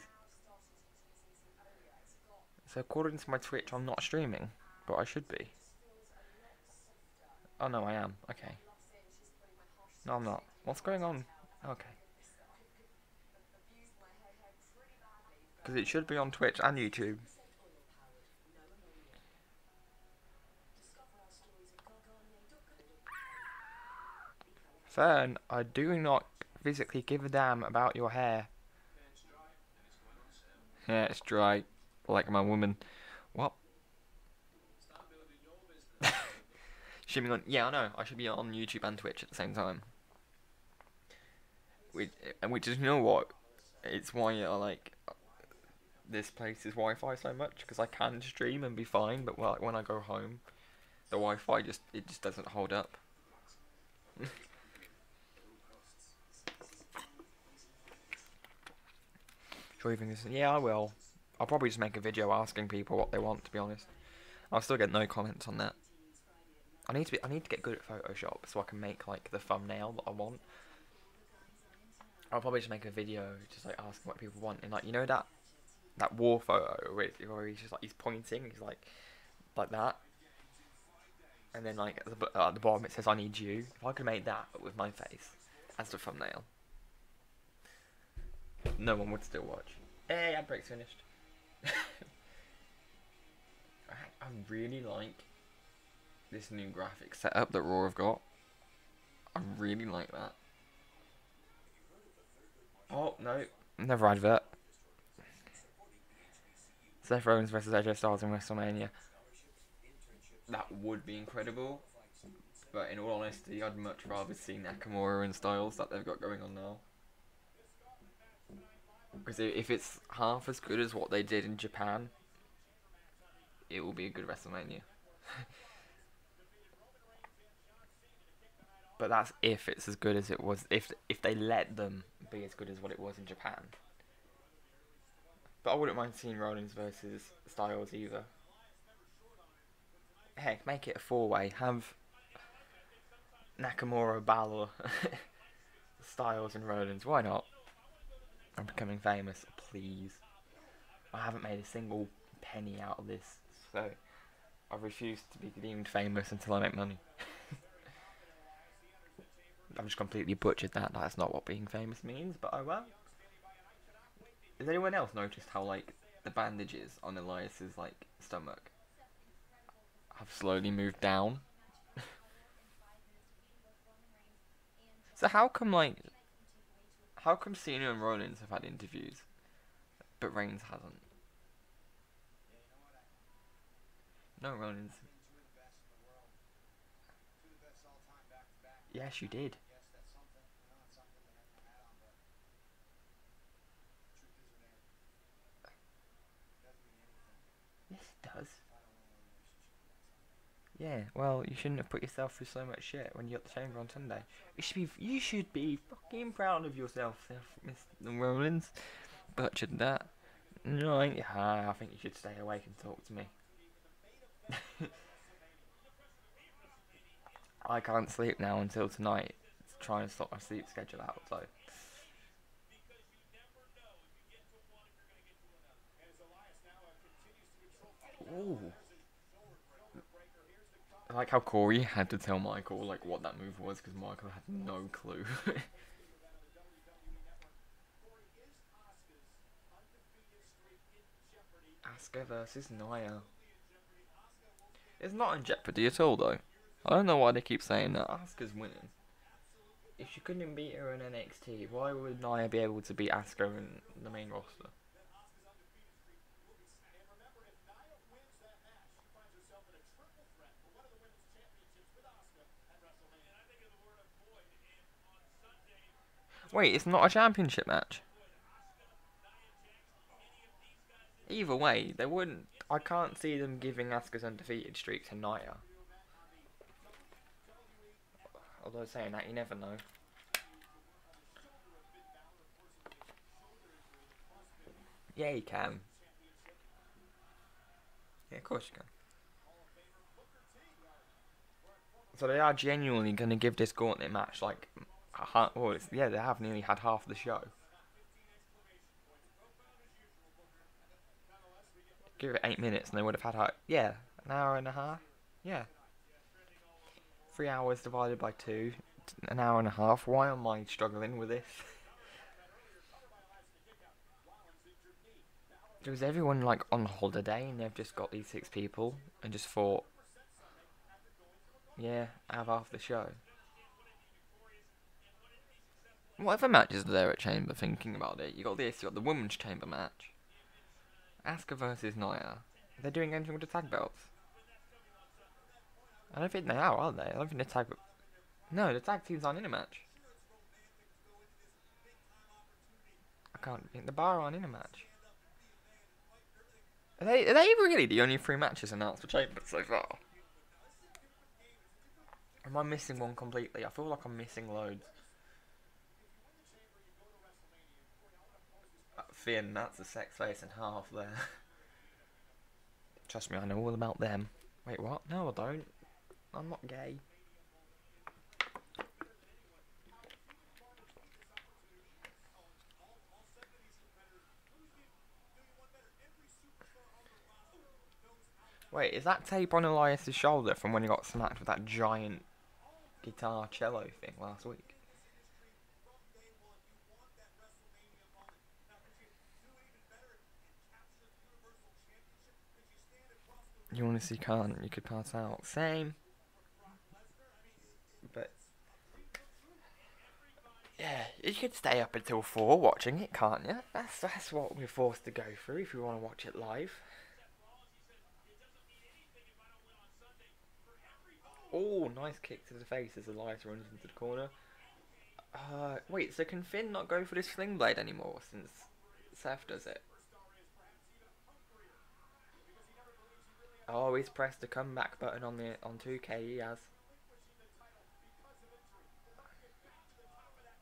So according to my Twitch, I'm not streaming, but I should be. Oh no, I am. Okay. No, I'm not. What's going on? Okay. Because it should be on Twitch and YouTube. Fern, I do not physically give a damn about your hair. Yeah, it's dry. Like my woman. What? Should be on. Yeah, I know. I should be on YouTube and Twitch at the same time. Which is, you know what? It's why I like this place's Wi-Fi so much, because I can stream and be fine, but when I go home, the Wi-Fi just doesn't hold up. Sure, you think this? Yeah, I will. I'll probably just make a video asking people what they want. To be honest, I'll still get no comments on that. I need to get good at Photoshop so I can make like the thumbnail that I want. I'll probably just make a video just like asking what people want, and like, you know that war photo where he's just like, he's pointing, he's like that, and then like at the bottom it says I need you. If I could make that with my face as the thumbnail, no one would still watch. Hey, ad break's finished. I really like this new graphic setup that Raw have got. I really like that. Oh no, never advert. Seth Rollins versus AJ Styles in WrestleMania. That would be incredible, but in all honesty, I'd much rather see Nakamura and Styles that they've got going on now. Because if it's half as good as what they did in Japan, it will be a good WrestleMania. But that's if it's as good as it was, if they let them be as good as what it was in Japan. But I wouldn't mind seeing Rollins versus Styles either. Heck, make it a 4-way. Have Nakamura, Balor, Styles and Rollins. Why not? I'm becoming famous, please. I haven't made a single penny out of this, so I refuse to be deemed famous until I make money. I've just completely butchered that. That's not what being famous means, but oh well. Has anyone else noticed how like the bandages on Elias's like stomach have slowly moved down? So how come Cena and Rollins have had interviews, but Reigns hasn't? No, Rollins. Yes, you did. Yes, it does. Yeah, well, you shouldn't have put yourself through so much shit when you're at the chamber on Sunday. You should be fucking proud of yourself, Mr. Rollins. Butchered that. No, I think you should stay awake and talk to me. I can't sleep now until tonight. Trying to sort my sleep schedule out, so. Ooh. I like how Corey had to tell Michael like what that move was, because Michael had no clue. Asuka versus Nia. It's not in jeopardy at all, though. I don't know why they keep saying that. Asuka's winning. If she couldn't beat her in NXT, why would Nia be able to beat Asuka in the main roster? Wait, it's not a championship match? Either way, they wouldn't. I can't see them giving Asuka's undefeated streak to Nia. Although saying that, you never know. Yeah, you can. Yeah, of course you can. So they are genuinely going to give this gauntlet match like, yeah, they have nearly had half the show. Give it 8 minutes and they would have had, yeah, an hour and a half. Yeah. 3 hours divided by 2, an hour and a half. Why am I struggling with this? Was everyone like on holiday and they've just got these 6 people and just thought, yeah, have half the show. What other matches are there at Chamber? Thinking about it, you got the women's Chamber match, Asuka versus Nia. Are they doing anything with the tag belts? I don't think they are they? I don't think the tag. No, the tag teams aren't in a match. I can't think the bar aren't in a match. Are they really the only 3 matches announced for Chamber so far? Am I missing one completely? I feel like I'm missing loads. Finn, that's a sex face and half there. Trust me, I know all about them. Wait, what? No, I don't. I'm not gay. Wait, is that tape on Elias's shoulder from when he got smacked with that giant guitar cello thing last week? You honestly can't. You could pass out. Same. But yeah, you could stay up until 4 watching it, can't you? That's what we're forced to go through if we want to watch it live. Oh, nice kick to the face as Elias runs into the corner. Wait, so can Finn not go for this sling blade anymore since Seth does it? Oh, he's pressed the comeback button on 2K. He has.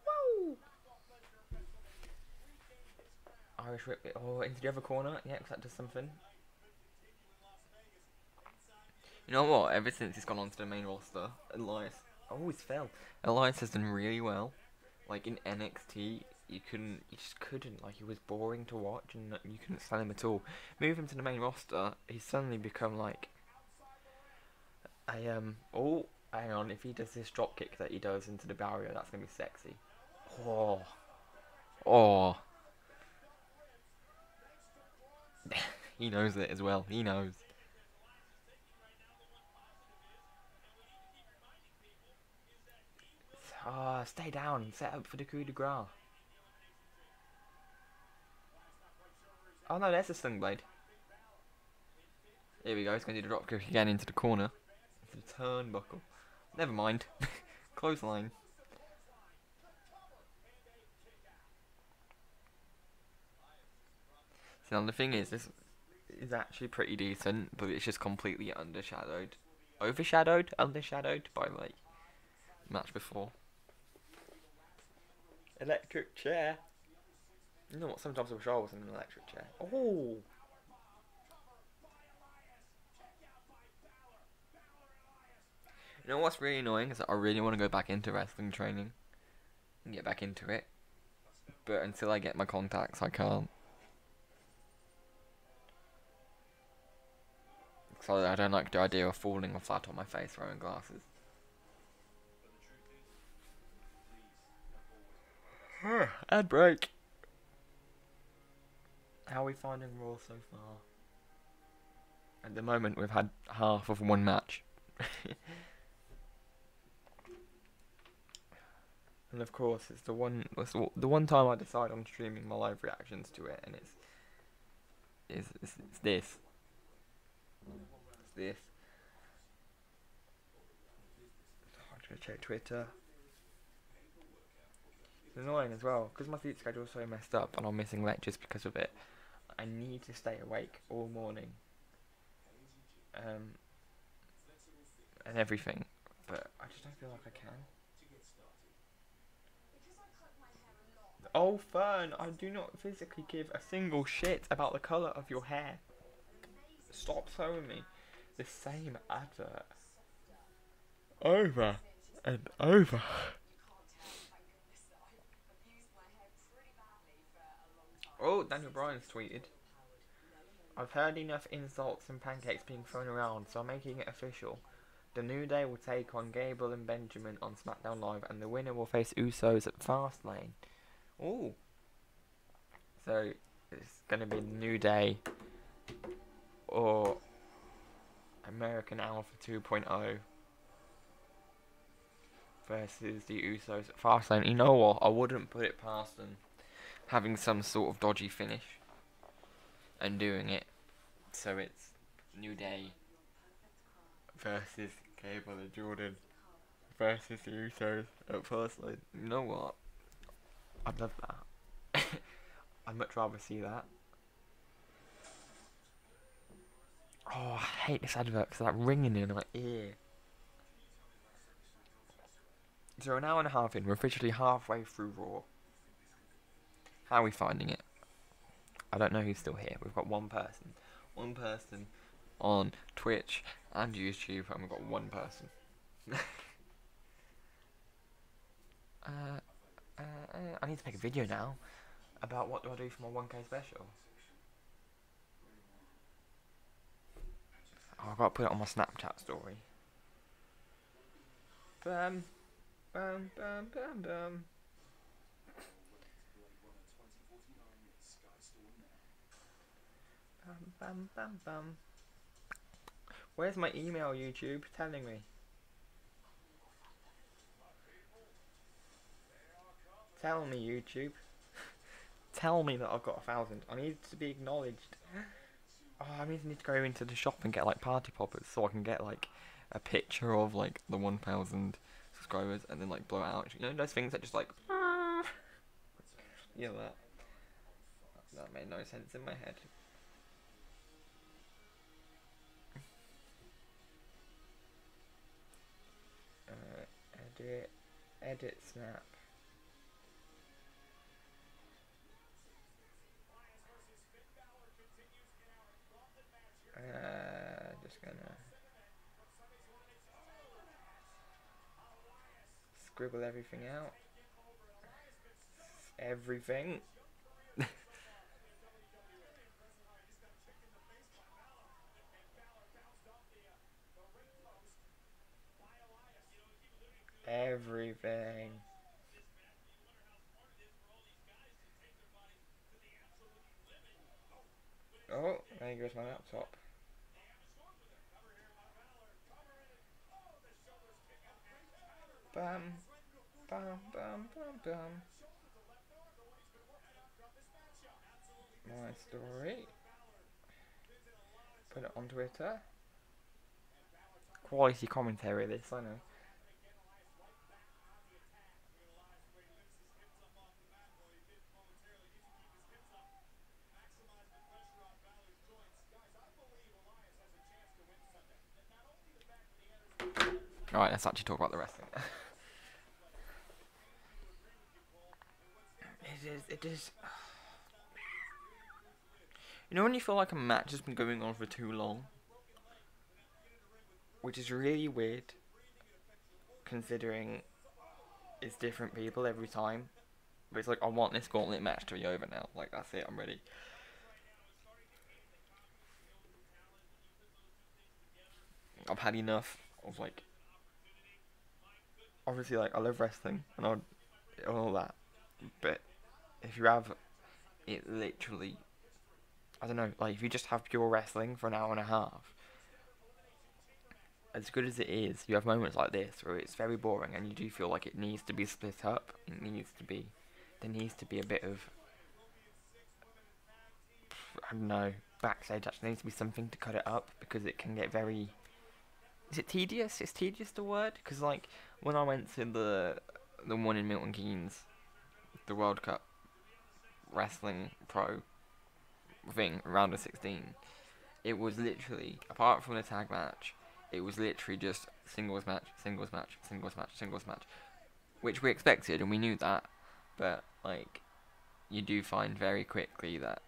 Woo! Irish whip. Oh, into the other corner. Yeah, because that does something. You know what? Ever since he's gone onto the main roster, Elias. Oh, he's fell. Elias has done really well. Like in NXT, you just couldn't. Like he was boring to watch, and you couldn't stand him at all. Move him to the main roster, he's suddenly become like Oh, hang on. If he does this drop kick that he does into the barrier, that's gonna be sexy. Oh, oh. He knows it as well. He knows. Ah, stay down. Set up for the coup de grace. Oh no, there's a sling blade. Here we go. He's going to do the drop kick again into the corner. Into the turnbuckle. Never mind. Clothesline. So now the thing is, this is actually pretty decent, but it's just completely undershadowed. Undershadowed by like match before. Electric chair. You know what? Sometimes I wish I was in an electric chair. Oh. You know what's really annoying is that I really want to go back into wrestling training and get back into it, but until I get my contacts, I can't. So I don't like the idea of falling flat on my face wearing glasses. Ad break. How are we finding Raw so far? At the moment, we've had half of one match. And of course, it's the one time I decide on streaming my live reactions to it, and it's this. It's this. I'm gonna check Twitter. It's annoying as well because my sleep schedule is so messed up, and I'm missing lectures because of it. I need to stay awake all morning, and everything, but I just don't feel like I can. Oh, Fern, I do not physically give a single shit about the colour of your hair. Stop showing me the same advert over and over. Oh, Daniel Bryan's tweeted. I've heard enough insults and pancakes being thrown around, so I'm making it official. The New Day will take on Gable and Benjamin on SmackDown Live, and the winner will face Usos at Fastlane. Ooh. So, it's going to be the New Day or American Alpha 2.0 versus the Usos at Fastlane. You know what? I wouldn't put it past them having some sort of dodgy finish and doing it. So it's New Day versus Cable and Jordan versus the Usos at Fastlane. You know what? I'd love that. I'd much rather see that. Oh, I hate this advert because that ringing in my ear. So an hour and a half in, we're officially halfway through Raw. How are we finding it? I don't know who's still here. We've got one person. One person on Twitch and YouTube, and we've got one person. I need to make a video now about what do I do for my 1K special. Oh, I've got to put it on my Snapchat story. Bam, bam, bam, bam, bam. Bam, bam, bam, bam. Where's my email, YouTube, telling me? Tell me, YouTube. Tell me that I've got 1,000. I need to be acknowledged. Oh, I need to go into the shop and get like party poppers so I can get like a picture of like the 1,000 subscribers and then like blow it out. You know those things that just like. Yeah, that made no sense in my head. Edit snap. Just gonna scribble everything out. Everything. Everything. Oh, there goes my laptop. Bam, bam, bam, bam, bam. My story. Put it on Twitter. Quality commentary this, I know. Alright, let's actually talk about the wrestling. It is. You know when you feel like a match has been going on for too long? Which is really weird, considering it's different people every time. But it's like, I want this gauntlet match to be over now. Like, that's it, I'm ready. I've had enough of, like, obviously, like, I love wrestling and all that. But if you have it literally, I don't know, like, if you just have pure wrestling for an hour and a half, as good as it is, you have moments like this where it's very boring and you do feel like it needs to be split up. There needs to be a bit of, I don't know, backstage. Actually, there needs to be something to cut it up because it can get very. Is it tedious? Is tedious the word? Because like when I went to the one in Milton Keynes, the World Cup Wrestling Pro thing, round of 16, it was literally, apart from the tag match, it was literally just singles match, singles match, singles match, singles match, which we expected and we knew that, but like you do find very quickly that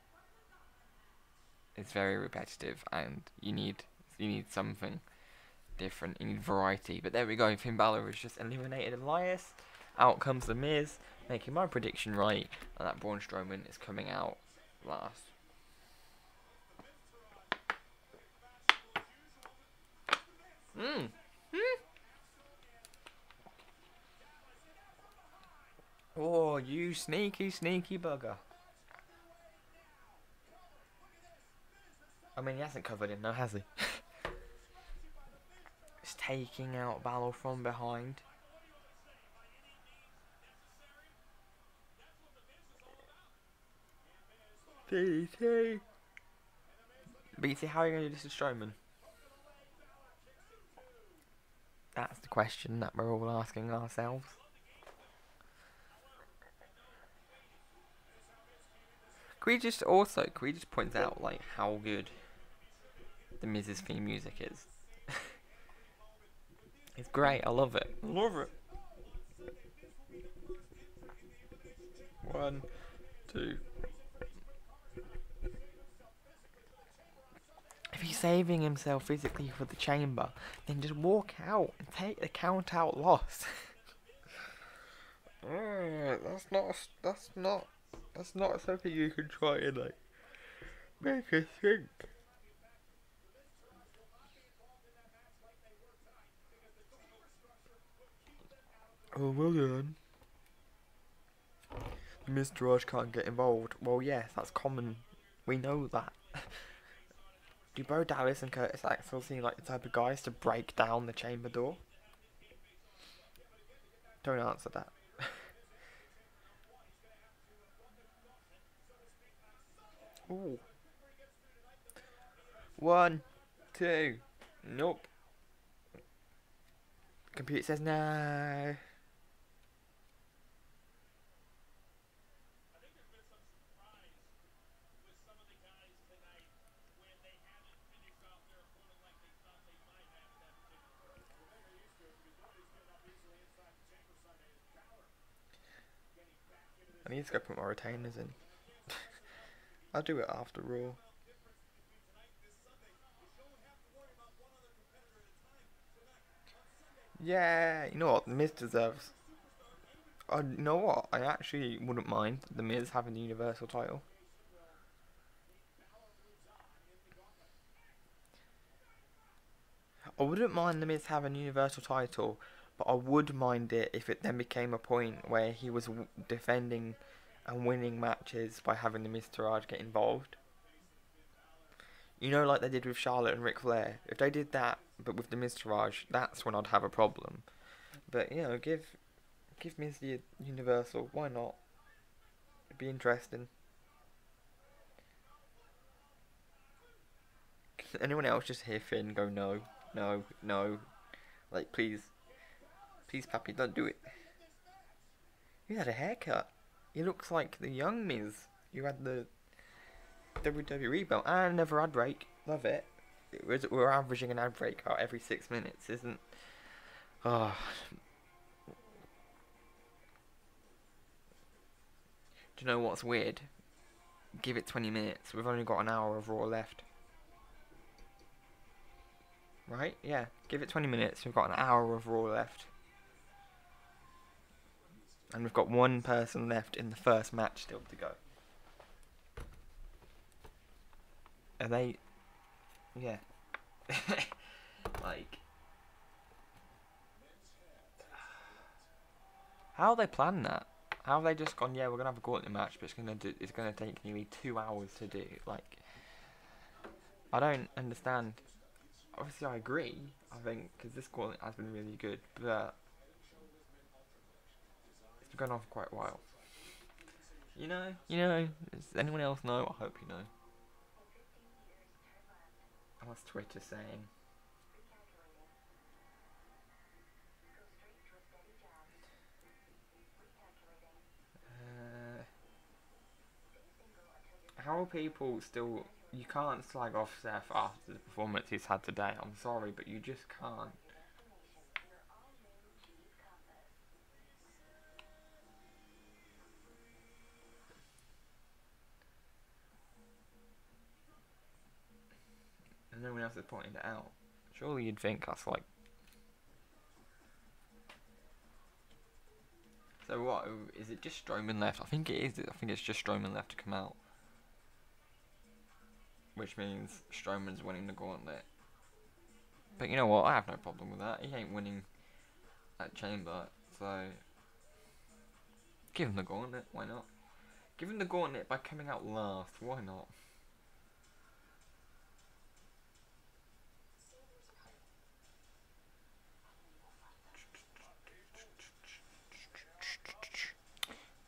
it's very repetitive, and you need something different. You need variety. But there we go. Finn Balor has just eliminated Elias. Out comes the Miz, making my prediction right, and that Braun Strowman is coming out last. Oh, you sneaky, sneaky bugger. I mean, he hasn't covered him, now has he? He's taking out Balor from behind. DDT. BT, how are you going to do this to Strowman? That's the question that we're all asking ourselves. Can we just point out like how good the Miz's theme music is? It's great. I love it. Love it. 1, 2. If he's saving himself physically for the chamber, then just walk out and take the count out loss. That's not something you can try and like make us think. Oh, well done. Mr. Raj can't get involved. Well, yes, that's common. We know that. Do Bo Dallas and Curtis Axel seem like the type of guys to break down the chamber door? Don't answer that. Ooh. 1, 2. Nope. Computer says no. I need to go put my retainers in. I'll do it after Raw. Yeah, you know what? The Miz deserves. You know what? I actually wouldn't mind the Miz having the Universal title. I wouldn't mind the Miz having a Universal title, but I would mind it if it then became a point where he was defending and winning matches by having the Miztourage get involved. You know, like they did with Charlotte and Ric Flair. If they did that, but with the Miztourage, that's when I'd have a problem. But you know, give Miz the Universal. Why not? It'd be interesting. Anyone else just hear Finn go no, no, no? Like please, Pappy, don't do it. You had a haircut. He looks like the young Miz. You had the WWE belt and never ad break. Love it. We're averaging an ad break out every 6 minutes, isn't? Oh. Do you know what's weird? Give it 20 minutes. We've only got an hour of Raw left. Right? Yeah. Give it 20 minutes. We've got an hour of Raw left. And we've got one person left in the first match still to go. Are they... Yeah. Like... How have they planned that? How have they just gone, yeah, we're going to have a gauntlet match, but it's gonna take nearly 2 hours to do. Like... I don't understand. Obviously I agree, I think, because this gauntlet has been really good, but... It's been going on for quite a while. You know, does anyone else know? I hope you know. What's Twitter saying? How are people still... You can't slag off Seth after the performance he's had today. I'm sorry, but you just can't. else is pointing it out. Surely you'd think that's like... So what, is it just Strowman left? I think it is. I think it's just Strowman left to come out. Which means Strowman's winning the gauntlet. But you know what, I have no problem with that. He ain't winning that chamber, so... Give him the gauntlet, why not? Give him the gauntlet by coming out last, why not?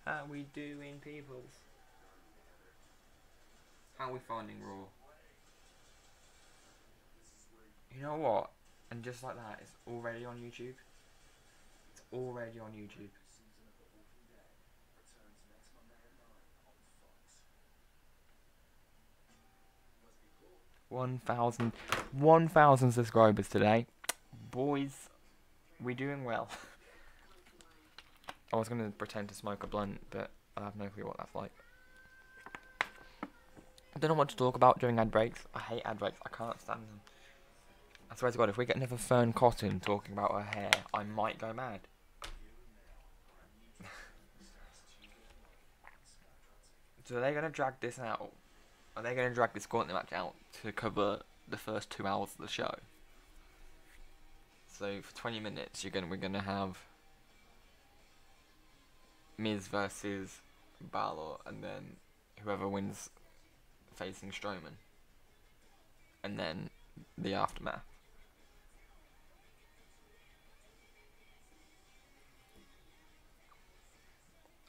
How we doing, peoples? How we finding Raw? You know what? And just like that, it's already on YouTube. It's already on YouTube. One thousand subscribers today. Boys, we're doing well. I was going to pretend to smoke a blunt, but I have no clue what that's like. I don't know what to talk about during ad breaks. I hate ad breaks. I can't stand them. I swear to God, if we get another Fern Cotton talking about her hair, I might go mad. So are they going to drag this out? Are they going to drag this gauntlet match out to cover the first 2 hours of the show? So for 20 minutes, we're going to have Miz versus Balor, and then whoever wins facing Strowman, and then the aftermath.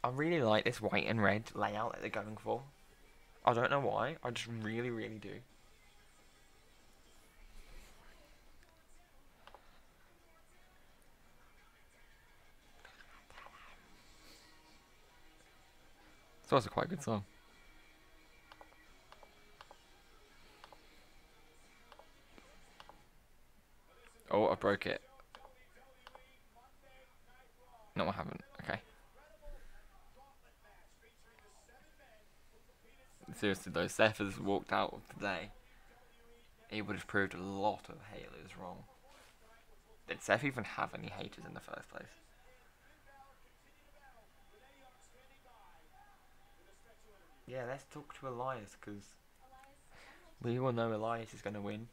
I really like this white and red layout that they're going for. I don't know why, I just really, really do. It's also quite a good song. Oh, I broke it. No, I haven't. Okay. Seriously though, Seth has walked out of today. He would have proved a lot of haters wrong. Did Seth even have any haters in the first place? Yeah, let's talk to Elias, because we all know Elias is going to win.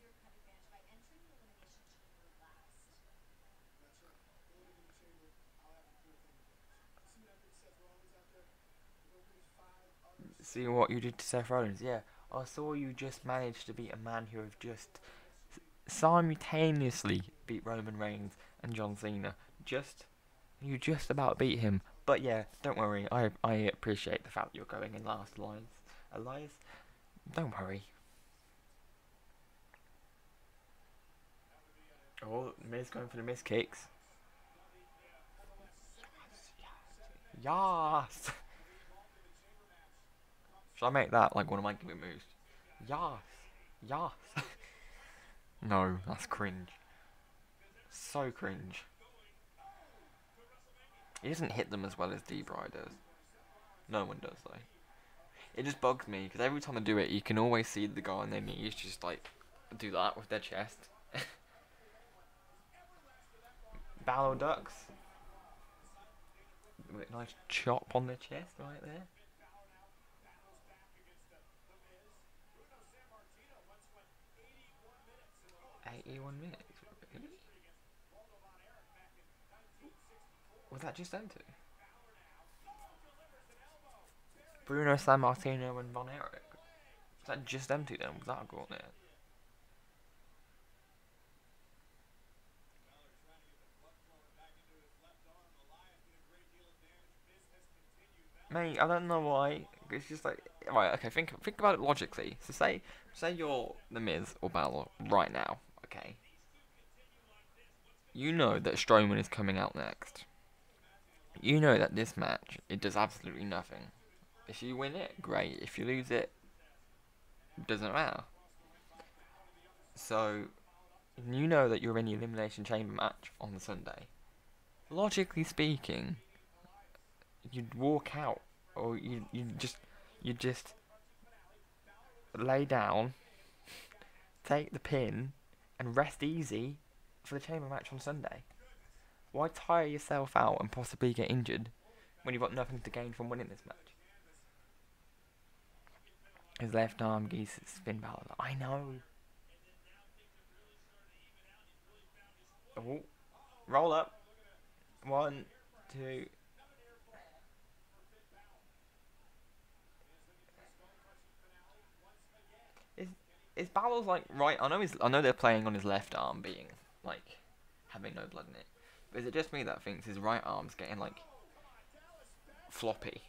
See what you did to Seth Rollins? Yeah, I saw you just manage to beat a man who have just simultaneously beat Roman Reigns and John Cena. You just about beat him. But yeah, don't worry, I appreciate the fact you're going in last, Elias. Don't worry. Oh, Miz going for the Miz kicks. Yes! Should I make that like one of my gimmick moves? Yes! Yes! No, that's cringe. So cringe. He doesn't hit them as well as D-Bry does. No one does though. It just bugs me because every time I do it, you can always see the guy on their knees just like do that with their chest. Balor ducks. With a nice chop on their chest right there. 81 minutes. Really? Was that just them two? Bruno Sammartino and Von Erich. Was that just them two then? Was that a gauntlet? Mate, I don't know why. It's just like, right, okay, think about it logically. So say you're the Miz or Balor right now, okay? You know that Strowman is coming out next. You know that this match, it does absolutely nothing. If you win it, great. If you lose it, doesn't matter. So, you know that you're in the Elimination Chamber match on the Sunday. Logically speaking, you'd walk out, or you just lay down, take the pin and rest easy for the Chamber match on Sunday. Why tire yourself out and possibly get injured when you've got nothing to gain from winning this match? His left arm geese Finn Balor. I know. Oh, roll up. 1, 2. Is Balor's like right? I know they're playing on his left arm being like having no blood in it. But is it just me that thinks his right arm's getting like floppy?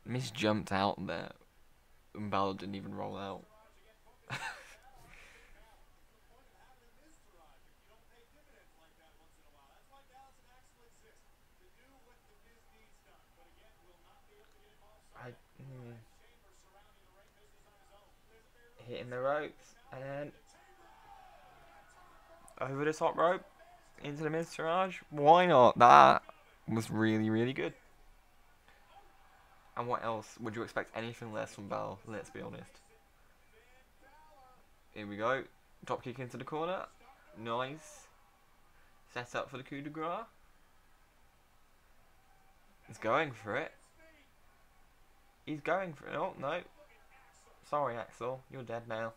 Miz jumped out there and Balor didn't even roll out. Hitting the ropes and over the top rope into the Miztourage. Why not? That was really, really good. And what else? Would you expect anything less from Balor? Let's be honest. Here we go. Top kick into the corner. Nice. Set up for the coup de grace. He's going for it. He's going for it. Oh, no. Sorry, Axel. You're dead now.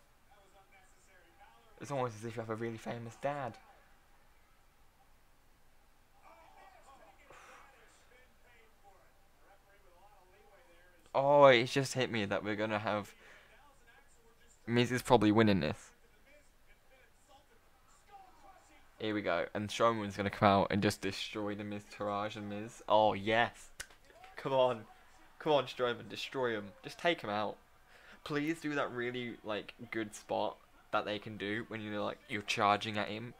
It's almost as if you have a really famous dad. Oh, it's just hit me that we're going to have... Miz is probably winning this. Here we go. And Strowman's going to come out and just destroy the Miztourage and Miz. Oh, yes. Come on. Come on, Strowman. Destroy him. Just take him out. Please do that really, like, good spot that they can do when you're charging at him.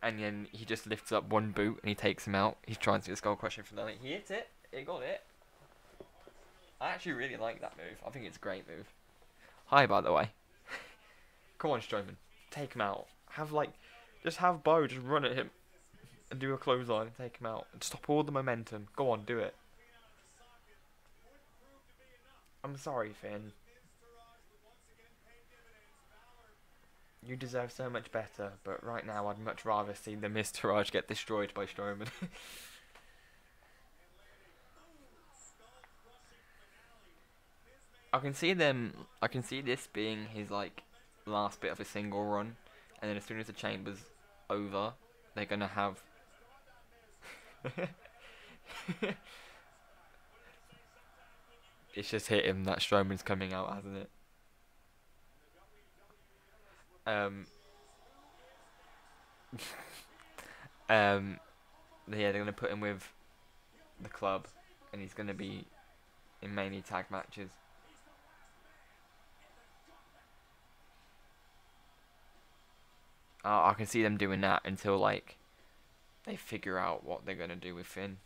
And then he just lifts up one boot and he takes him out. He's trying to do a skull crushing finale. He hit it. He got it. I actually really like that move. I think it's a great move. Hi, by the way. Come on, Strowman. Take him out. Just have Bo just run at him and do a clothesline and take him out. And stop all the momentum. Go on, do it. I'm sorry, Finn. You deserve so much better, but right now I'd much rather see the Miztourage get destroyed by Strowman. I can see this being his like last bit of a single run, and then as soon as the chamber's over, they're gonna have it's just hit him that Strowman's coming out, hasn't it? Yeah, they're gonna put him with the club, and he's gonna be in mainly tag matches. I can see them doing that until like they figure out what they're gonna do with Finn.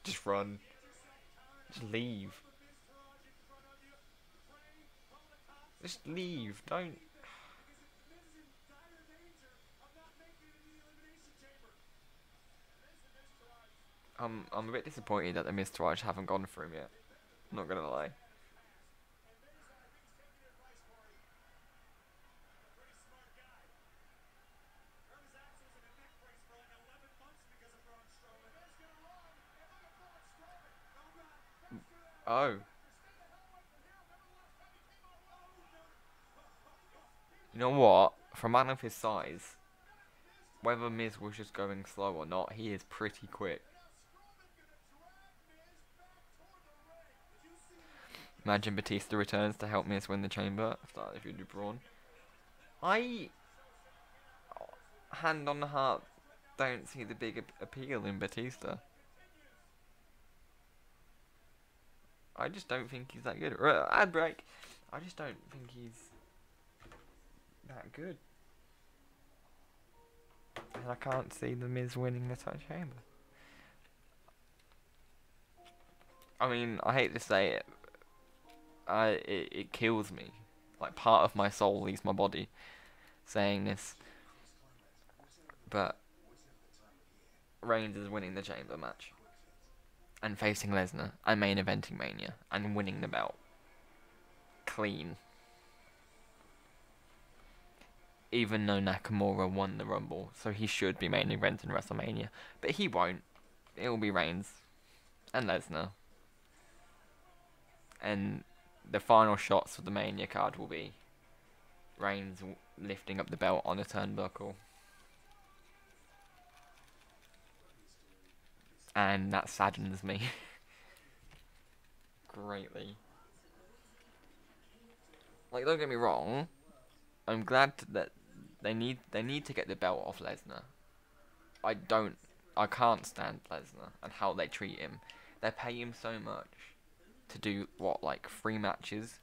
Just run. Just leave. Just leave. Don't. I'm a bit disappointed that the Miztourage haven't gone for him yet. I'm not gonna lie. Oh. You know what? For a man of his size, whether Miz was just going slow or not, he is pretty quick. Imagine Batista returns to help Miz win the chamber. Start if you do Braun. I, hand on the heart, don't see the big appeal in Batista. I just don't think he's that good. Ad break. I just don't think he's that good. And I can't see the Miz winning the chamber. I mean, I hate to say it. It kills me. Like, part of my soul leaves my body saying this. But Reigns is winning the Chamber match and facing Lesnar and main eventing Mania and winning the belt clean. Even though Nakamura won the Rumble, so he should be main eventing WrestleMania, but he won't. It will be Reigns and Lesnar, and the final shots of the Mania card will be Reigns lifting up the belt on a turnbuckle. And that saddens me greatly. Like, don't get me wrong, I'm glad that they need to get the belt off Lesnar. I can't stand Lesnar and how they treat him. They pay him so much to do what, like 3 matches,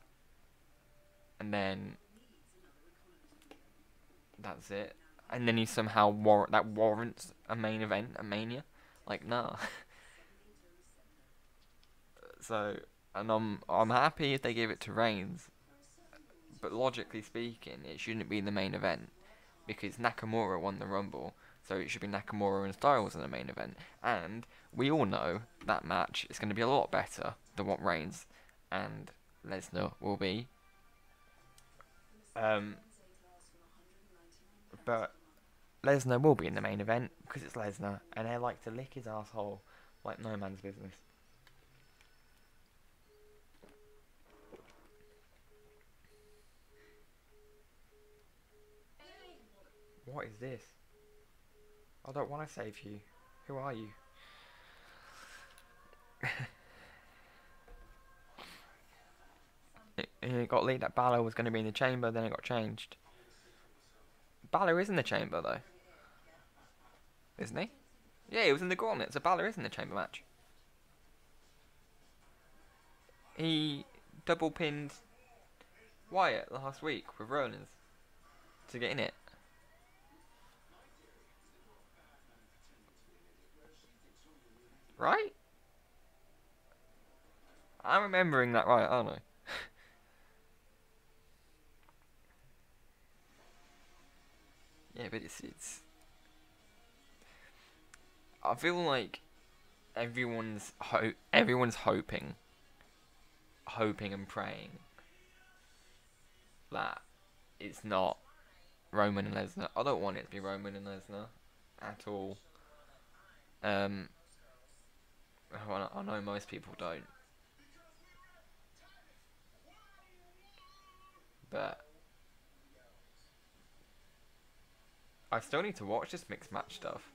and then that's it. And then he somehow warrants a main event, a Mania. Like, nah. So, and I'm happy if they give it to Reigns, but logically speaking, it shouldn't be the main event because Nakamura won the Rumble, so it should be Nakamura and Styles in the main event. And we all know that match is going to be a lot better than what Reigns and Lesnar will be. But Lesnar will be in the main event because it's Lesnar, and they like to lick his asshole like no man's business. What is this? I don't want to save you. Who are you? It got leaked that Balor was going to be in the Chamber, then it got changed. Balor is in the Chamber though, isn't he? Yeah, he was in the Gauntlet, so Balor is in the Chamber match. He double pinned Wyatt last week with Rollins to get in it. Right? I'm remembering that right, aren't I? Yeah, but it's I feel like everyone's hoping and praying that it's not Roman and Lesnar. I don't want it to be Roman and Lesnar at all. I know most people don't, but I still need to watch this mixed match stuff.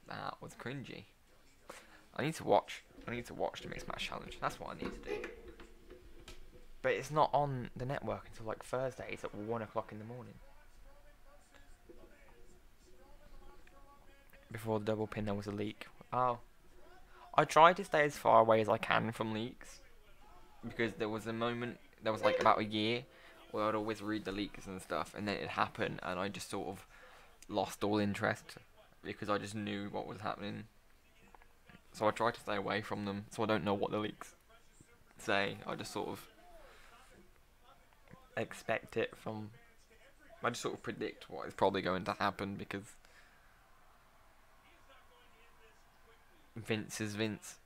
That was cringy. I need to watch the mixed match challenge. That's what I need to do. But it's not on the network until like Thursdays at 1 o'clock in the morning. Before the double pin, there was a leak. Oh, I tried to stay as far away as I can from leaks, because there was like about a year where I'd always read the leaks and stuff, and then it'd happen, and I just sort of lost all interest because I just knew what was happening. So I tried to stay away from them, so I don't know what the leaks say. I just sort of expect it from. I just sort of predict what is probably going to happen because Vince is Vince.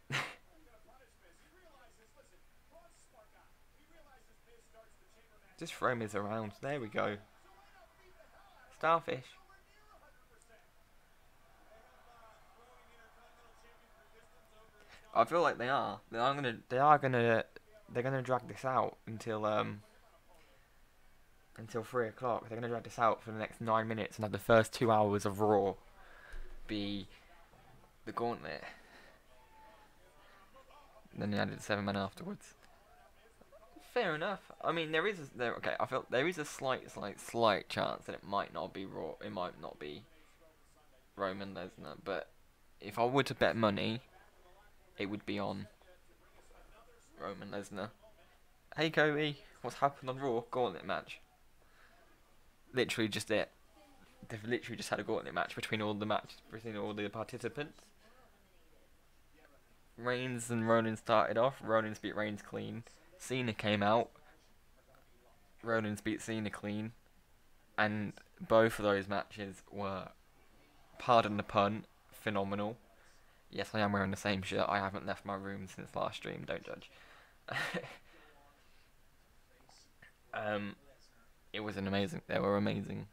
Just throw Miz around. There we go. Starfish. I feel like they're gonna drag this out until 3 o'clock. They're gonna drag this out for the next 9 minutes and have the first 2 hours of Raw be the Gauntlet. Then they added 7 men afterwards. Fair enough. I mean, I felt there is a slight chance that it might not be Raw. It might not be Roman Lesnar. But if I were to bet money, it would be on Roman Lesnar. Hey Kobe, what's happened on Raw? Gauntlet match. Literally just it. They've literally just had a gauntlet match between all the participants. Reigns and Rollins started off. Rollins beat Reigns clean. Cena came out Rollins beat Cena clean, and both of those matches were, pardon the pun, phenomenal. Yes, I am wearing the same shirt. I haven't left my room since last stream. Don't judge. It was an amazing. They were amazing.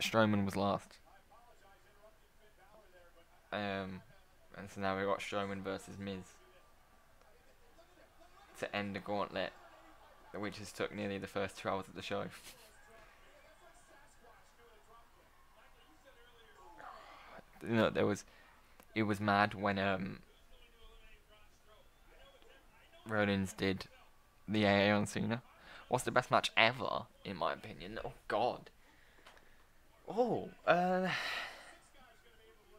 Strowman was last. And so now we've got Strowman versus Miz to end the gauntlet, which has took nearly the first 2 hours of the show. You know, it was mad when Rollins did the AA on Cena. What's the best match ever, in my opinion? Oh God. Oh,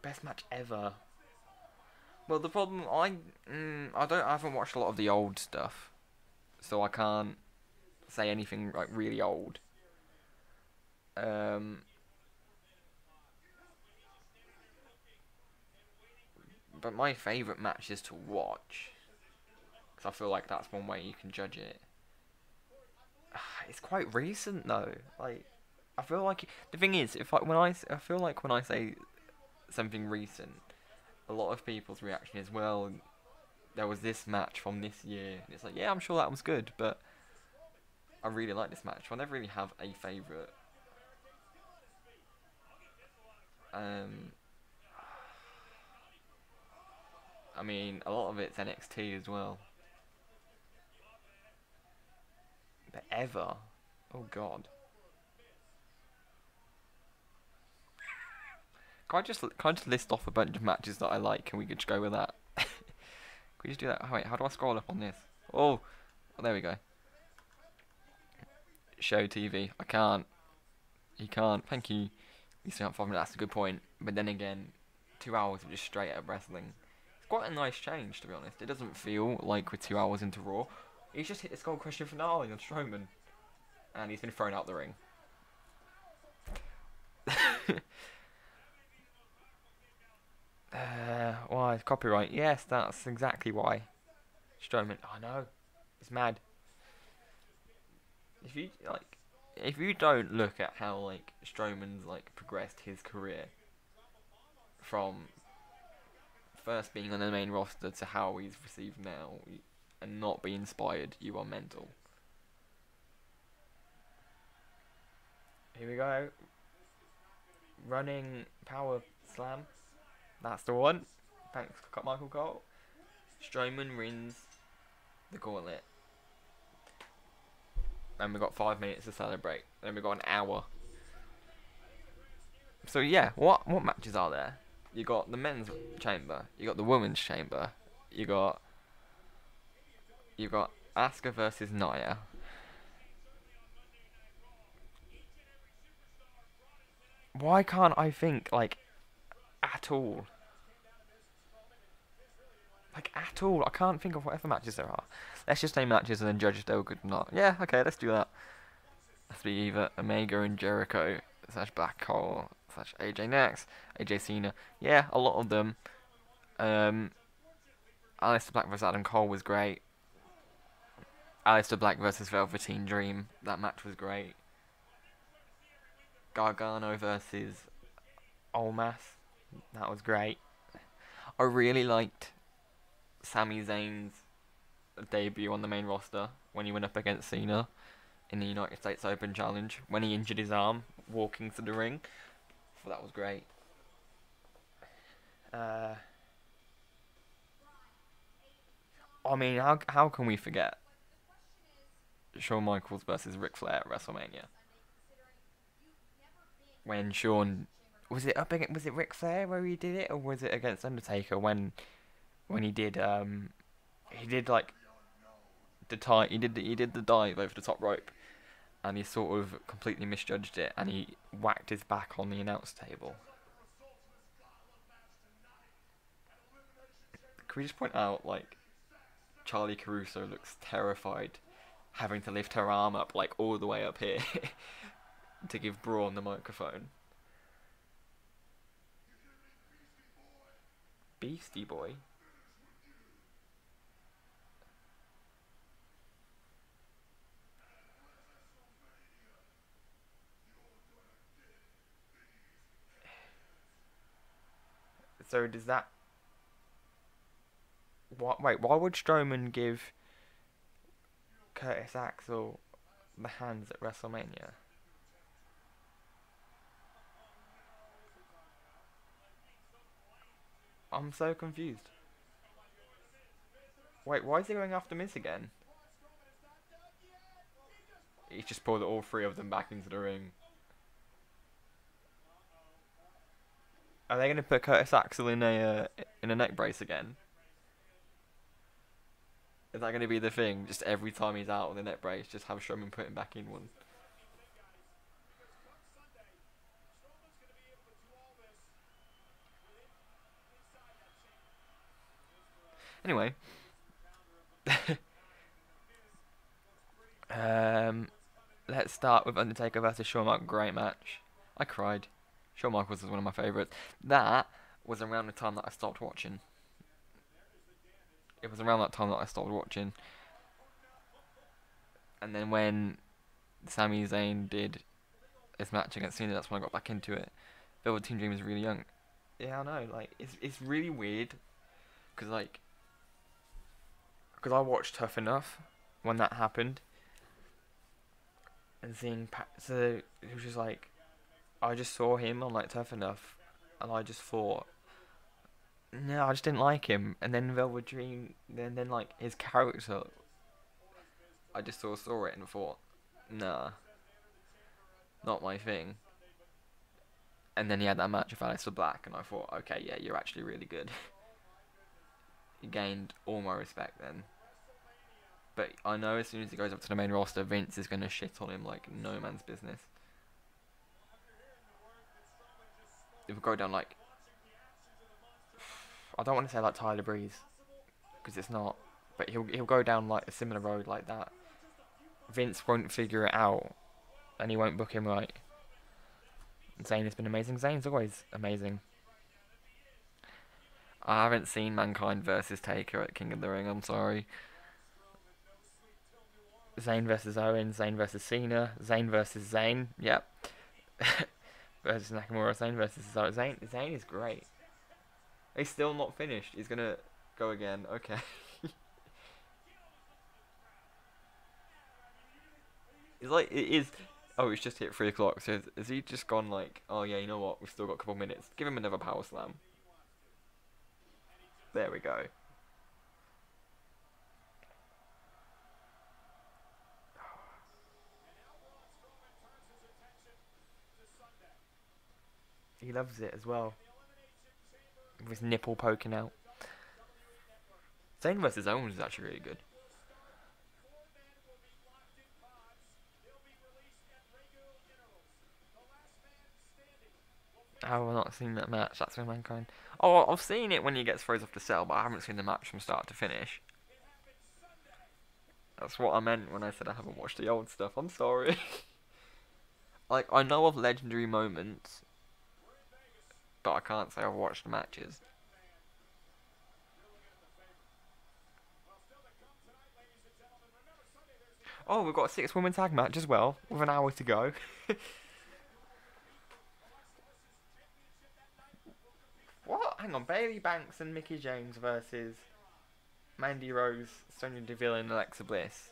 best match ever. Well, the problem I haven't watched a lot of the old stuff, so I can't say anything like really old. But my favourite matches to watch, because I feel like that's one way you can judge it. It's quite recent though. Like, I feel like the thing is, I feel like when I say something recent, a lot of people's reaction is, well, there was this match from this year. And it's like, yeah, I'm sure that was good, but I really like this match. I never really have a favourite. I mean, a lot of it's NXT as well. But ever? Oh God. Can I just list off a bunch of matches that I like and we could just go with that? Can we just do that? Oh, wait, how do I scroll up on this? Oh, there we go. Show TV. I can't. You can't. Thank you. You still have 5 minutes. That's a good point. But then again, 2 hours of just straight up wrestling. It's quite a nice change, to be honest. It doesn't feel like we're 2 hours into Raw. He's just hit the Skull Crushing finale on Strowman. And he's been thrown out the ring. Why? Copyright. Yes, that's exactly why. Strowman. Oh no. It's mad. If you don't look at how like Strowman's like progressed his career from first being on the main roster to how he's received now and not be inspired, you are mental. Here we go. Running power slam. That's the one. Thanks, Michael Cole. Strowman wins the gauntlet. And we've got 5 minutes to celebrate. Then we've got an hour. So yeah, what matches are there? You got the men's chamber. You got the women's chamber. You got Asuka versus Nia. Why can't I think like at all? Like at all, I can't think of whatever matches there are. Let's just name matches and then judge if they were good or not. Yeah, okay, let's do that. Let's be either Omega and Jericho / Black Hole / AJ Nax, AJ Cena. Yeah, a lot of them. Aleister Black vs Adam Cole was great. Aleister Black versus Velveteen Dream. That match was great. Gargano versus Olmas. That was great. I really liked Sami Zayn's debut on the main roster when he went up against Cena in the United States Open Challenge when he injured his arm walking to the ring. I thought that was great. I mean, how can we forget Shawn Michaels versus Ric Flair at WrestleMania? When Shawn was it Ric Flair where he did it, or was it against Undertaker when he did like he did the dive over the top rope, and he sort of completely misjudged it, and he whacked his back on the announce table. Can we just point out, like, Charlie Caruso looks terrified having to lift her arm up, like, all the way up here to give Braun the microphone. Beastie Boy? So does that... Wait, why would Strowman give Curtis Axel the hands at WrestleMania? I'm so confused. Wait, why is he going after Miz again? He just pulled all three of them back into the ring. Are they going to put Curtis Axel in a neck brace again? Is that going to be the thing? Just every time he's out with a neck brace, just have Strowman put him back in one. Anyway. Let's start with Undertaker versus Shawn Michaels. Great match. I cried. Shawn Michaels was one of my favourites. That was around the time that I stopped watching. It was around that time that I stopped watching. And then when Sami Zayn did his match against Cena, that's when I got back into it. Velveteen Dream is really young. Yeah, I know. Like, it's really weird. Because I watched Tough Enough when that happened. And seeing so it was just like, I just saw him on like Tough Enough, and I just thought, no, I just didn't like him. And then Velvet Dream, then like his character, I just saw it and thought, nah, not my thing. And then he had that match with Aleister Black, and I thought, okay, yeah, you're actually really good. He gained all my respect then. But I know as soon as he goes up to the main roster, Vince is going to shit on him like no man's business. It will go down like... I don't want to say like Tyler Breeze, because it's not. But he'll go down like a similar road like that. Vince won't figure it out, and he won't book him right. Zayn has been amazing. Zayn's always amazing. I haven't seen Mankind versus Taker at King of the Ring, I'm sorry. Zayn versus Owens, Zayn versus Cena, Zayn versus Zayn, yep. Versus Nakamura, Zayn versus Zayn. Zayn is great. He's still not finished. He's gonna go again. Okay. It's like, it is... Oh, it's just hit 3 o'clock, so has he just gone like, oh yeah, you know what, we've still got a couple minutes. Give him another power slam. There we go. He loves it as well. With his nipple poking out. Zayn versus Owens is actually really good. Oh, I've not seen that match. That's with Mankind. Oh, I've seen it when he gets throws off the cell, but I haven't seen the match from start to finish. That's what I meant when I said I haven't watched the old stuff. I'm sorry. Like, I know of legendary moments, but I can't say I've watched the matches. Oh, we've got a 6-woman tag match as well, with an hour to go. What? Hang on, Bailey Banks and Mickie James versus Mandy Rose, Sonya Deville and Alexa Bliss.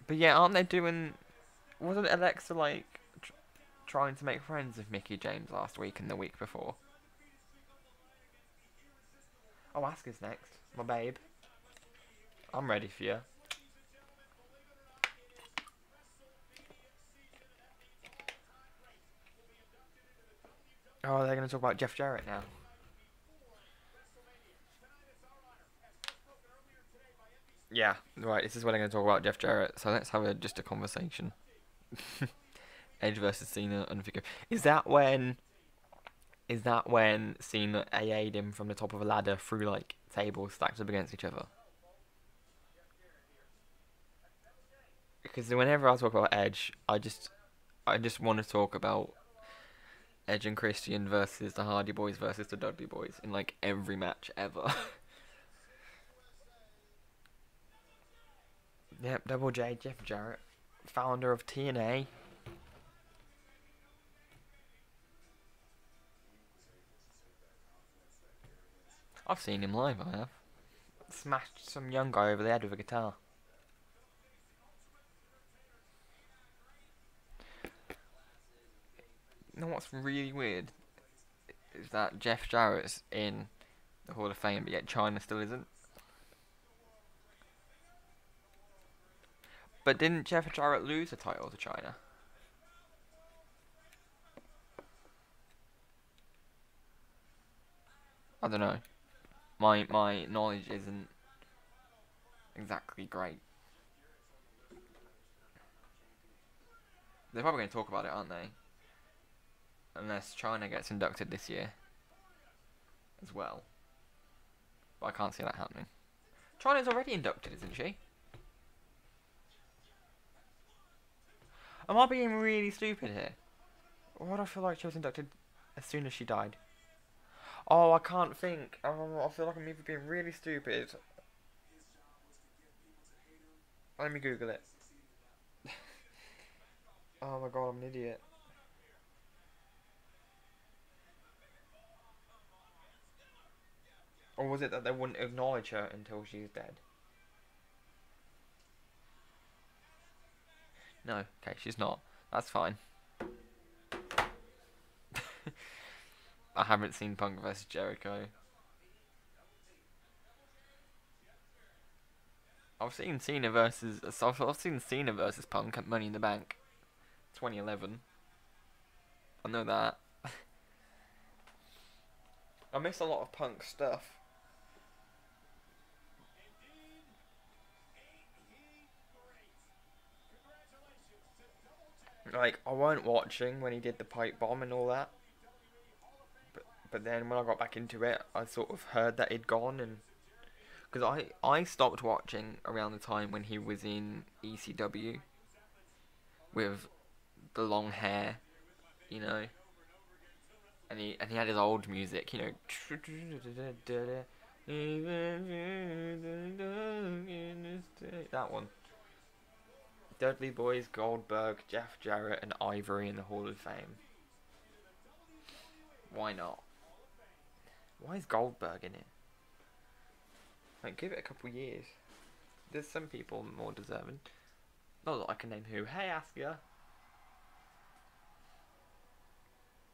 But yeah, aren't they doing... Wasn't Alexa, like, trying to make friends with Mickie James last week and the week before? Oh, Asuka's next. My babe. I'm ready for you. Oh, they're going to talk about Jeff Jarrett now. Yeah, right, this is what I'm going to talk about Jeff Jarrett, so let's have just a conversation. Edge versus Cena, Unforgiven. Is that when Cena AA'd him from the top of a ladder through, like, tables stacked up against each other? Because whenever I talk about Edge, I just want to talk about Edge and Christian versus the Hardy Boys versus the Dudley Boys in, like, every match ever. Yep, Double J, Jeff Jarrett, founder of TNA. I've seen him live, I have. Smashed some young guy over the head with a guitar. You know what's really weird? Is that Jeff Jarrett's in the Hall of Fame, but yet China still isn't. But didn't Jeff Jarrett lose the title to China? I don't know. My knowledge isn't exactly great. They're probably going to talk about it, aren't they? Unless China gets inducted this year as well. But I can't see that happening. China's already inducted, isn't she? Am I being really stupid here? Why do I feel like she was inducted as soon as she died? Oh, I can't think. I feel like I'm either being really stupid. Let me Google it. Oh my god, I'm an idiot. Or was it that they wouldn't acknowledge her until she's dead? No, okay, she's not. That's fine. I haven't seen Punk vs Jericho. I've seen Cena versus Punk at Money in the Bank 2011. I know that. I miss a lot of Punk stuff. Like, I weren't watching when he did the pipe bomb and all that. But then when I got back into it, I sort of heard that he'd gone, and because I stopped watching around the time when he was in ECW with the long hair, you know, and he had his old music, you know, that one. Dudley Boyz, Goldberg, Jeff Jarrett, and Ivory in the Hall of Fame. Why not? Why is Goldberg in it? Like, give it a couple years. There's some people more deserving. Not that I can name who. Hey, Asuka.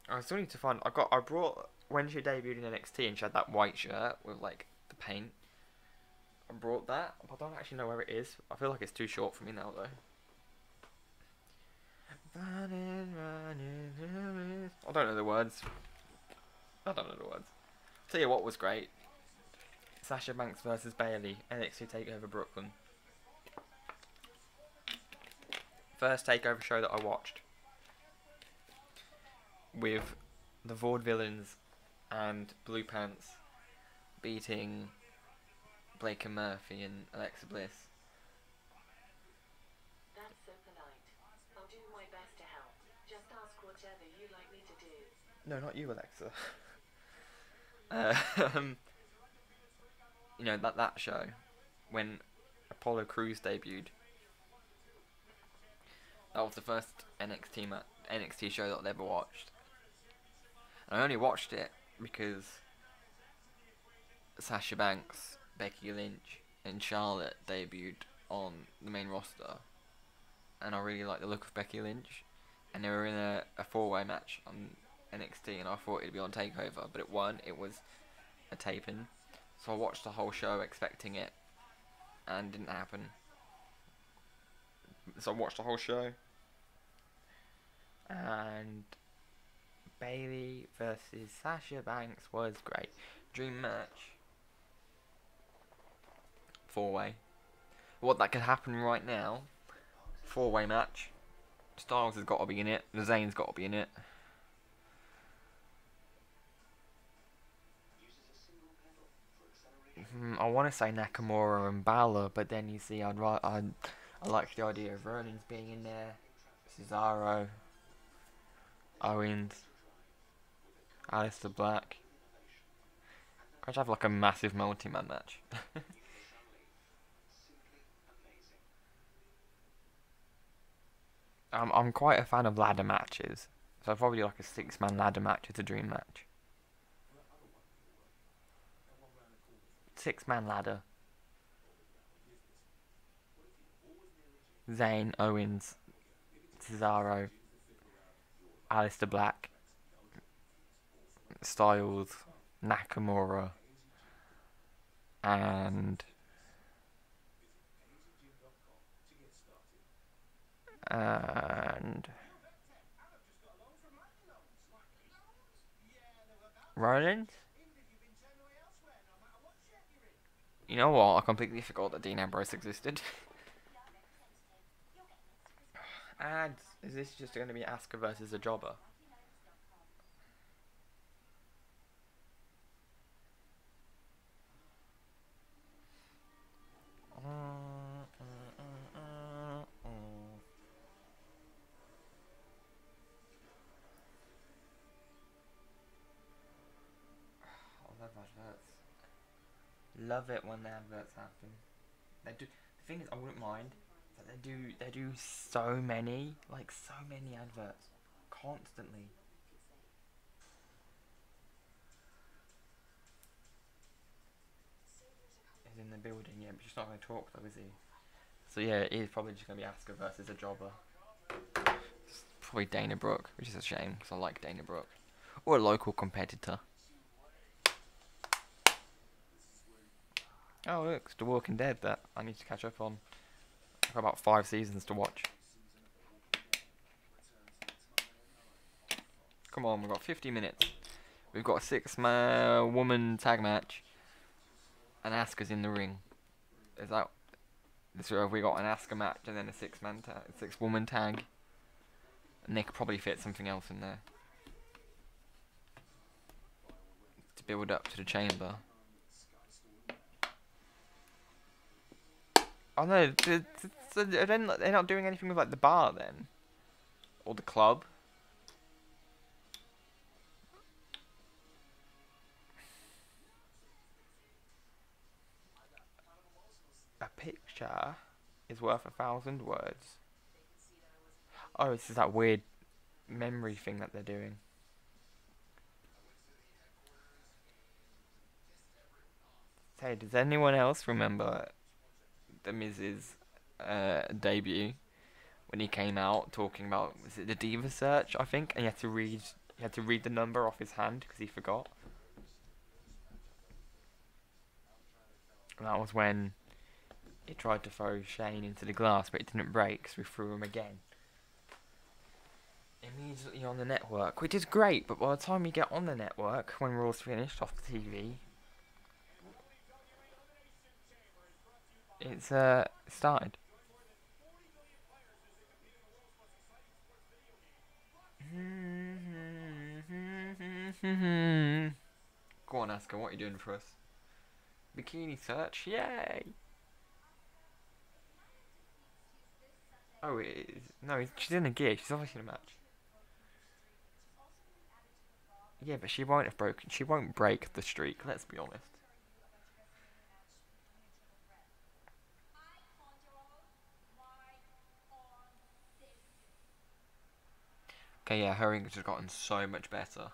I still need to find. I brought when she debuted in NXT and she had that white shirt with like the paint. I brought that, but I don't actually know where it is. I feel like it's too short for me now though. I don't know the words. Tell you what was great. Sasha Banks versus Bayley, NXT TakeOver Brooklyn. First TakeOver show that I watched. With the Vaudevillains and Blue Pants beating Blake and Murphy and Alexa Bliss. That's so polite. I'll do my best to help. Just ask whatever you like me to do. No, not you, Alexa. You know, that show, when Apollo Crews debuted, that was the first NXT show that I'd ever watched. And I only watched it because Sasha Banks, Becky Lynch, and Charlotte debuted on the main roster. And I really liked the look of Becky Lynch. And they were in a four-way match on NXT, and I thought it'd be on TakeOver, but it wasn't. It was a taping. So I watched the whole show expecting it, and it didn't happen. So I watched the whole show, and Bayley versus Sasha Banks was great. Dream match. Four-way. What that could happen right now. Four-way match. Styles has got to be in it. Zayn's got to be in it. I want to say Nakamura and Balor, but then you see, I like the idea of Rollins being in there, Cesaro, Owens, Aleister Black. I should have like a massive multi-man match. I'm quite a fan of ladder matches, so I'd probably like a 6-man ladder match as a dream match. Six-man ladder. Zayn, Owens, Cesaro, Aleister Black, Styles, Nakamura, and Rollins. You know what? I completely forgot that Dean Ambrose existed. And is this just going to be Asuka versus a jobber? I love adverts. Love it when the adverts happen. They do. The thing is, I wouldn't mind. But they do so many, like so many adverts, constantly. He's in the building, yeah, but she's not going to talk though, is he? So yeah, it is probably just going to be Asuka versus a jobber. It's probably Dana Brooke, which is a shame because I like Dana Brooke, or a local competitor. Oh look, it's The Walking Dead that I need to catch up on. I've got about 5 seasons to watch. Come on, we've got 50 minutes. We've got a 6-man woman tag match, and Asuka's in the ring. Is that? So have we got an Asuka match and then a 6-woman tag? And they could probably fit something else in there to build up to the chamber. Oh no, they're not doing anything with like the bar then, or the club. A picture is worth 1,000 words. Oh, this is that weird memory thing that they're doing. Hey, does anyone else remember the Miz's debut when he came out talking about, was it the Diva Search, I think, and he had to read the number off his hand because he forgot. And that was when he tried to throw Shane into the glass, but it didn't break, so we threw him again. Immediately on the network, which is great, but by the time you get on the network, when Raw's finished off the TV, it's started. Go on, Asuka, what are you doing for us? Bikini search, yay! Oh, it is. No, she's in a gear. She's obviously in a match. Yeah, but she won't have broken. She won't break the streak. Let's be honest. Okay, yeah, her English has gotten so much better.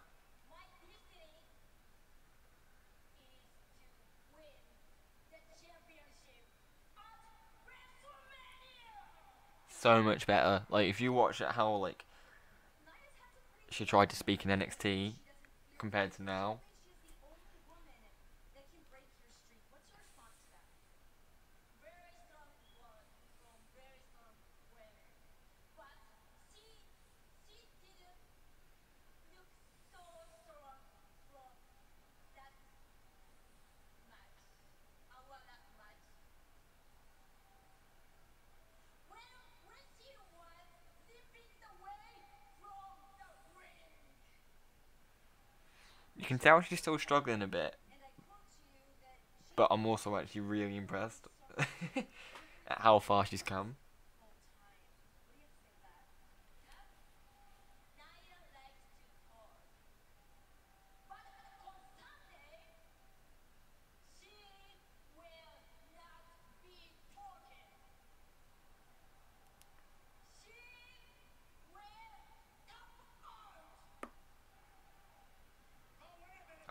So much better. Like, if you watch how, like, she tried to speak in NXT compared to now. You can tell she's still struggling a bit. But I'm also actually really impressed at how far she's come.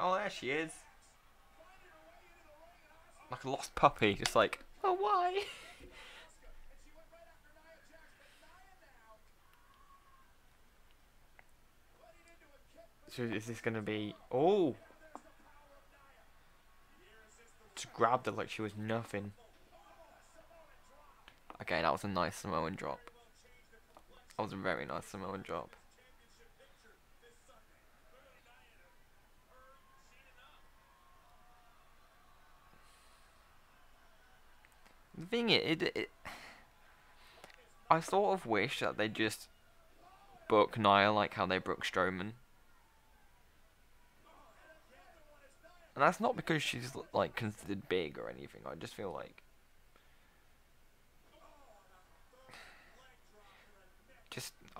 Oh, there she is. like a lost puppy, just like, oh why? So is this gonna be just grabbed her like she was nothing. Okay, that was a nice Samoan drop. That was a very nice Samoan drop. The thing is, I sort of wish that they just book Nia like how they book Strowman. And that's not because she's like considered big or anything. I just feel like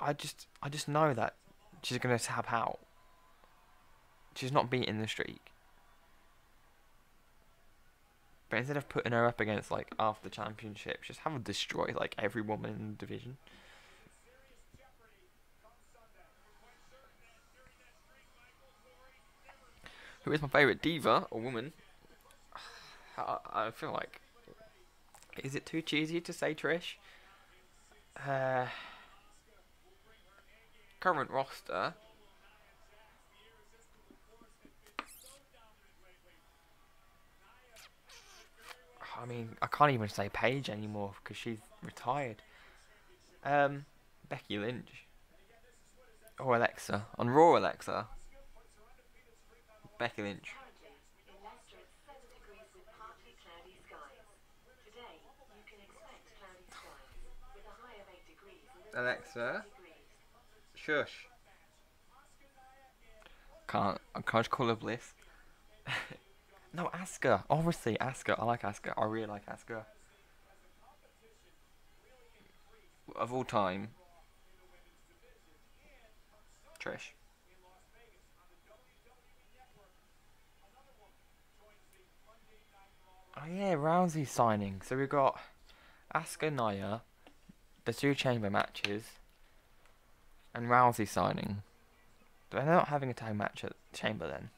I just know that she's gonna tap out. She's not beating the streak. But instead of putting her up against like after championship, just have her destroy like every woman in the division. Who is my favourite diva or woman? I feel like, is it too cheesy to say Trish? Current roster. I mean, I can't even say Paige anymore because she's retired. Becky Lynch. Or Alexa. On Raw Alexa. Becky Lynch. Currently, in Leicester it's 7 degrees with partly cloudy skies. Today, you can expect cloudy skies, with a high of 8 degrees and a low of 6 Alexa. degrees. Shush. I can't just call her Bliss. No, Asuka. Obviously, Asuka. I like Asuka. I really like Asuka. Of all time, Trish. Oh yeah, Rousey signing. So we've got Asuka, Nia, the 2 chamber matches, and Rousey signing. They're not having a tag match at Chamber then.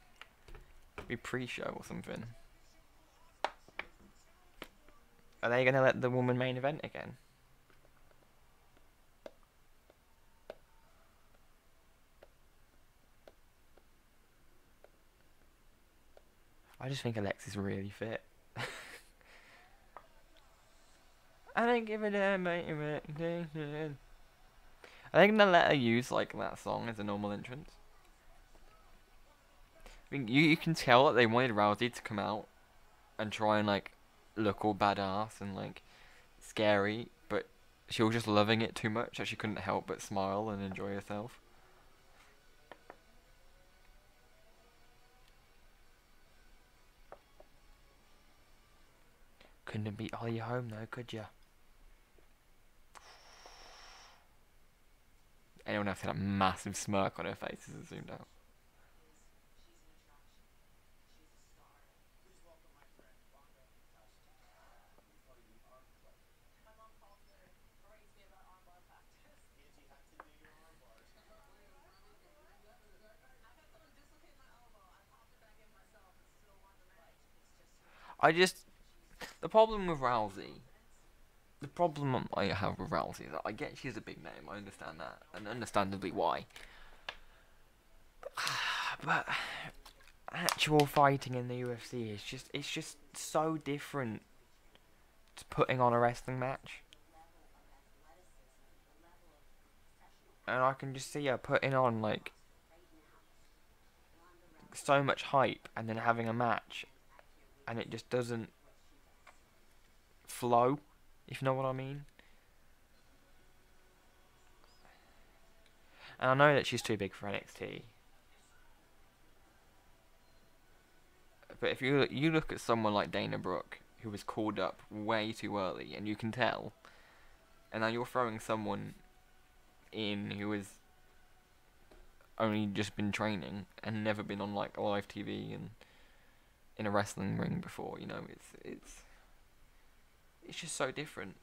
Be pre-show or something. Are they gonna let the woman main event again? I just think Alexa's really fit. I don't give a damn about your reputation. Are they gonna let her use like that song as a normal entrance? I mean, you can tell that they wanted Rousey to come out and try and like look all badass and like scary, but she was just loving it too much that she couldn't help but smile and enjoy herself. Couldn't have beat Holly Holm though, could ya? Anyone else had a massive smirk on her face as it zoomed out. The problem with Rousey, the problem I have with Rousey is that I get she's a big name, I understand that, and understandably why. But actual fighting in the UFC is it's just so different to putting on a wrestling match. And I can just see her putting on like so much hype and then having a match and it just doesn't flow, if you know what I mean. And I know that she's too big for NXT. But if you look at someone like Dana Brooke, who was called up way too early, and you can tell, and now you're throwing someone in who has only just been training and never been on like live TV and in a wrestling ring before, you know, it's just so different.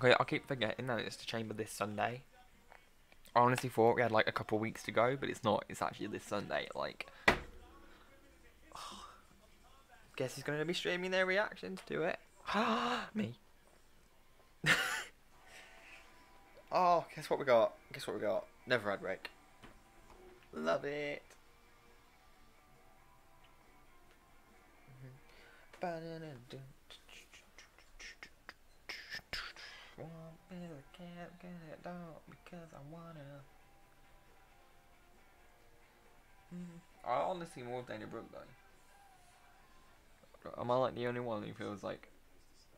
Okay, I keep forgetting that it's the Chamber this Sunday. I honestly thought we had like a couple weeks to go, but it's not. It's actually this Sunday. Like, guess he's gonna be streaming their reactions to it. Me. Oh, guess what we got? Guess what we got? Never had rake. Love it. Can't get it out because I wanna. I honestly more Dana Brooke though. Am I like the only one who feels like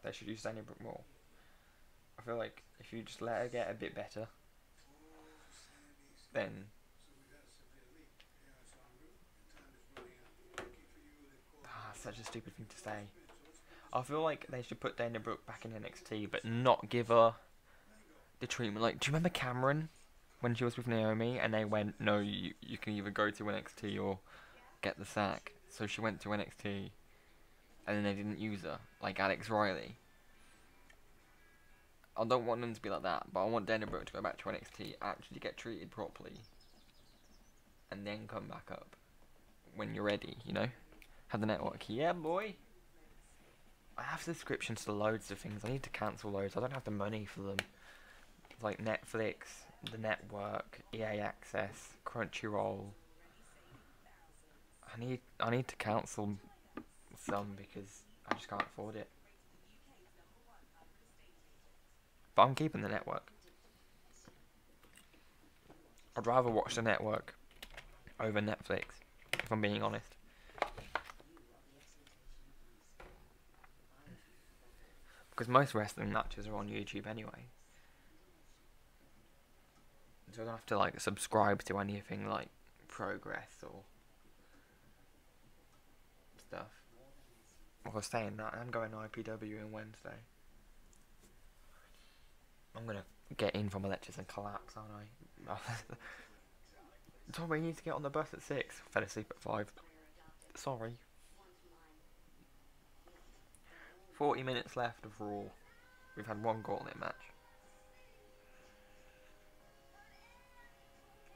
they should use Dana Brooke more? I feel like if you just let her get a bit better, then such a stupid thing to say. I feel like they should put Dana Brooke back in NXT, but not give her the treatment. Like, do you remember Cameron when she was with Naomi, and they went, no, you can either go to NXT or get the sack. So she went to NXT, and then they didn't use her, like Alex Riley. I don't want them to be like that, but I want Dana Brooke to go back to NXT, actually get treated properly, and then come back up when you're ready, you know? Have the network. Yeah, boy! I have subscriptions to loads of things. I need to cancel loads. I don't have the money for them. It's like Netflix, the network, EA Access, Crunchyroll. I need to cancel some because I just can't afford it. But I'm keeping the network. I'd rather watch the network over Netflix, if I'm being honest. Because most wrestling matches are on YouTube anyway. So I don't have to like subscribe to anything like Progress or stuff. I was saying that I'm going to IPW on Wednesday. I'm gonna get in from my lectures and collapse, aren't I? Sorry, you need to get on the bus at 6. Fell asleep at 5. Sorry. 40 minutes left of Raw. We've had one gauntlet match.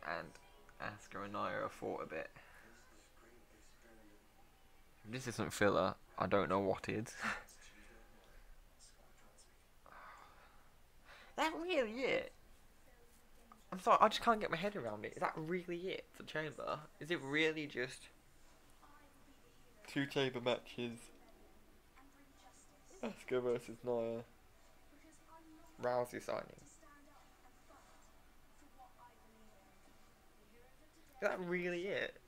And Asuka and Nia have fought a bit. If this isn't filler, I don't know what is. That really it? I'm sorry, I just can't get my head around it. Is that really it for Chamber? Is it really just 2 Chamber matches? Asuka versus Nia. Rousey signing. Is that really it?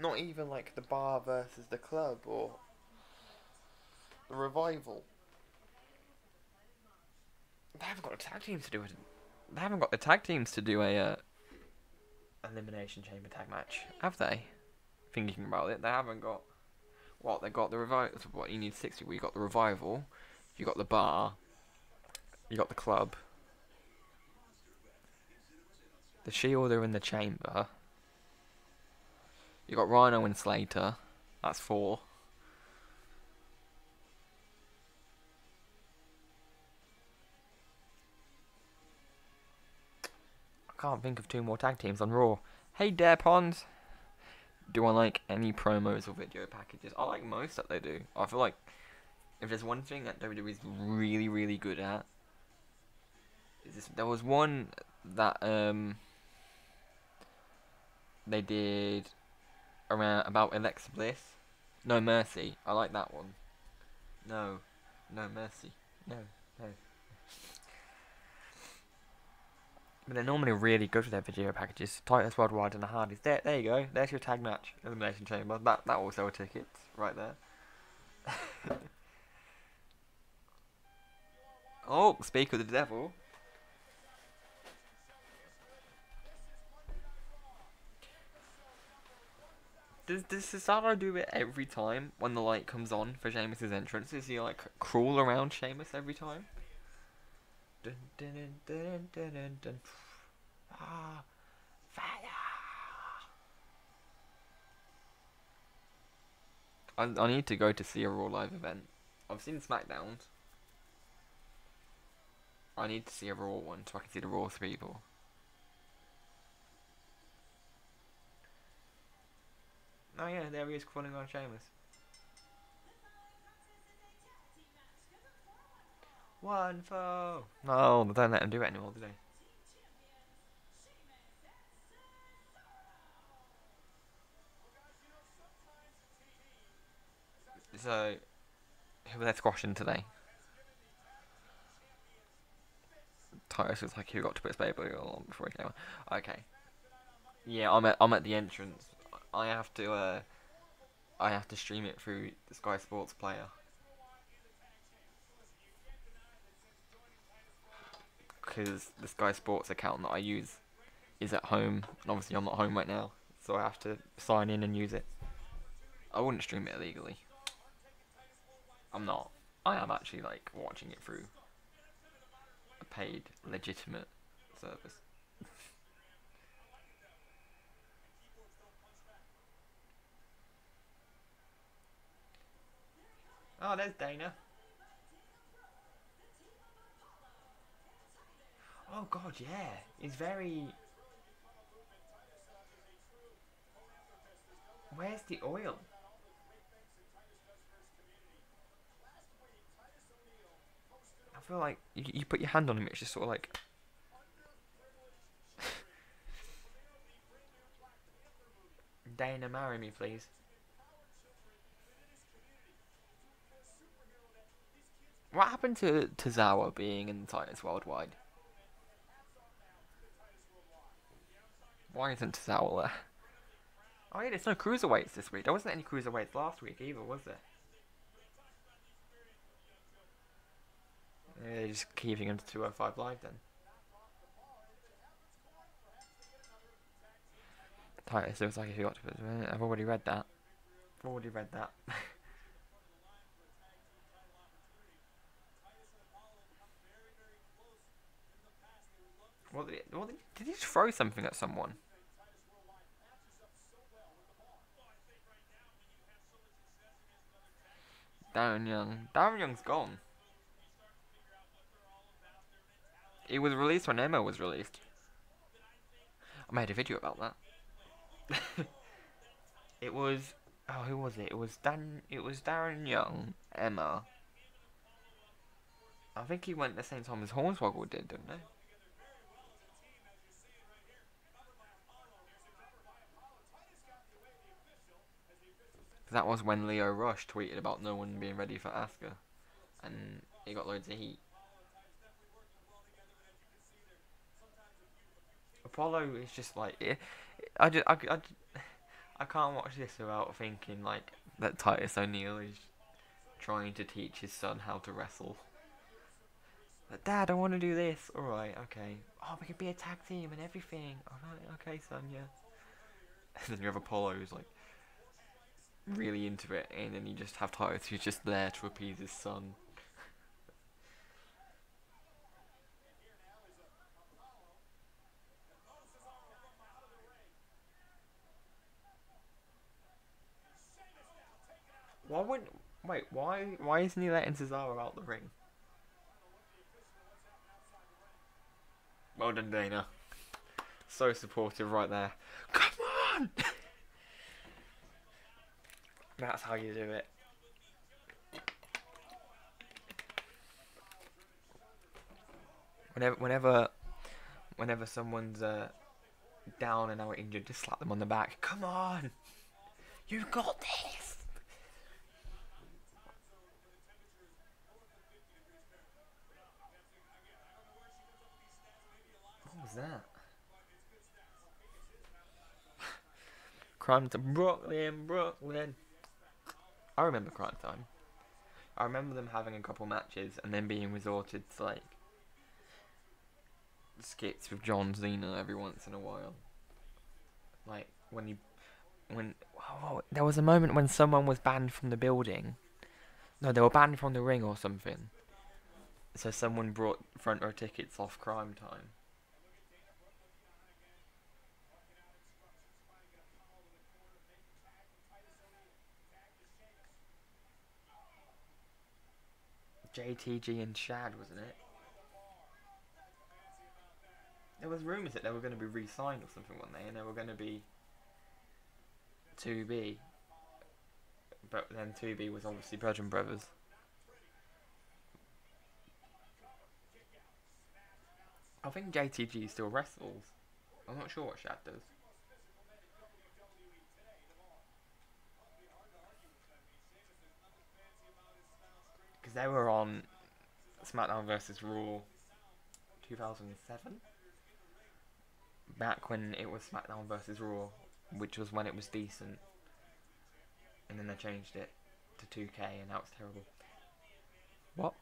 Not even like the Bar versus the Club or the Revival. They haven't got the tag teams to do it. They haven't got the tag teams to do a Elimination Chamber tag match, have they? Thinking about it, they haven't got. What, they got the Revival. What, you need 60. Well, you got the Revival, you got the Bar, you got the Club, the Shield are in the Chamber. You got Rhino and Slater. That's 4. I can't think of 2 more tag teams on Raw. Hey, Dare Pond. Do I like any promos or video packages? I like most that they do. I feel like if there's one thing that WWE is really, really good at, is this. There was one that they did around about Alexa Bliss. No Mercy. I like that one. No Mercy. No. But they're normally really good with their video packages. Titus Worldwide and the Hardys. There you go. There's your tag match. Elimination Chamber. That will sell tickets right there. Oh, speak of the devil. Does Cesaro do it every time when the light comes on for Sheamus' entrance? Does he like crawl around Sheamus every time? Dun, dun, dun, dun, dun, dun, dun. Ah, fire! I need to go to see a Raw Live event. I've seen SmackDowns. I need to see a Raw one so I can see the Raw 3 people. Oh yeah, there he is calling on Sheamus. One fall. No, they don't let him do it anymore, do they? So, who were they squashing today? Titus was like, who got to put his baby on before he came on? Okay. Yeah, I'm at the entrance. I have to stream it through the Sky Sports player. Because the Sky Sports account that I use is at home, and obviously I'm not home right now, so I have to sign in and use it. I wouldn't stream it illegally. I'm not. I am actually like watching it through a paid, legitimate service. Oh, there's Dana. Oh god, yeah. He's very... Where's the oil? I feel like you put your hand on him, it's just sort of like... Dana, marry me, please. What happened to Tozawa being in Titus Worldwide? Why isn't Tozawa there? Oh yeah, there's no cruiserweights this week. There wasn't any cruiserweights last week either, was there? Yeah, they're just keeping him to 205 Live then. Titus looks like he got to put... I've already read that. Already read that. Did he just throw something at someone? Darren Young. Darren Young's gone. He was released when Emma was released. I made a video about that. It was... Oh, who was it? It was Darren Young, Emma. I think he went at the same time as Hornswoggle did, didn't he? That was when Leo Rush tweeted about no one being ready for Asuka, and he got loads of heat. Apollo is just like I can't watch this without thinking like that Titus O'Neil is trying to teach his son how to wrestle. Like, Dad, I want to do this. All right, okay. Oh, we could be a tag team and everything. All right, okay, son, yeah. And then you have Apollo who's like really into it, and then you just have Titus who's just there to appease his son. Why isn't he letting Cesaro out the ring? Well done, Dana. So supportive right there. Come on! That's how you do it. Whenever someone's down and out injured, just slap them on the back. Come on! You got this! What was that? Crime Time, Brooklyn. I remember Crime Time. I remember them having a couple matches and then being resorted to like skits with John Cena every once in a while. Like there was a moment when someone was banned from the building. No, they were banned from the ring or something. So someone brought front row tickets off Crime Time. JTG and Shad, wasn't it? There was rumours that they were going to be re-signed or something, weren't they? And they were going to be 2B. But then 2B was obviously Bludgeon Brothers. I think JTG still wrestles. I'm not sure what Shad does. Because they were on SmackDown vs. Raw 2007. Back when it was SmackDown vs. Raw, which was when it was decent. And then they changed it to 2K and now it's terrible. What?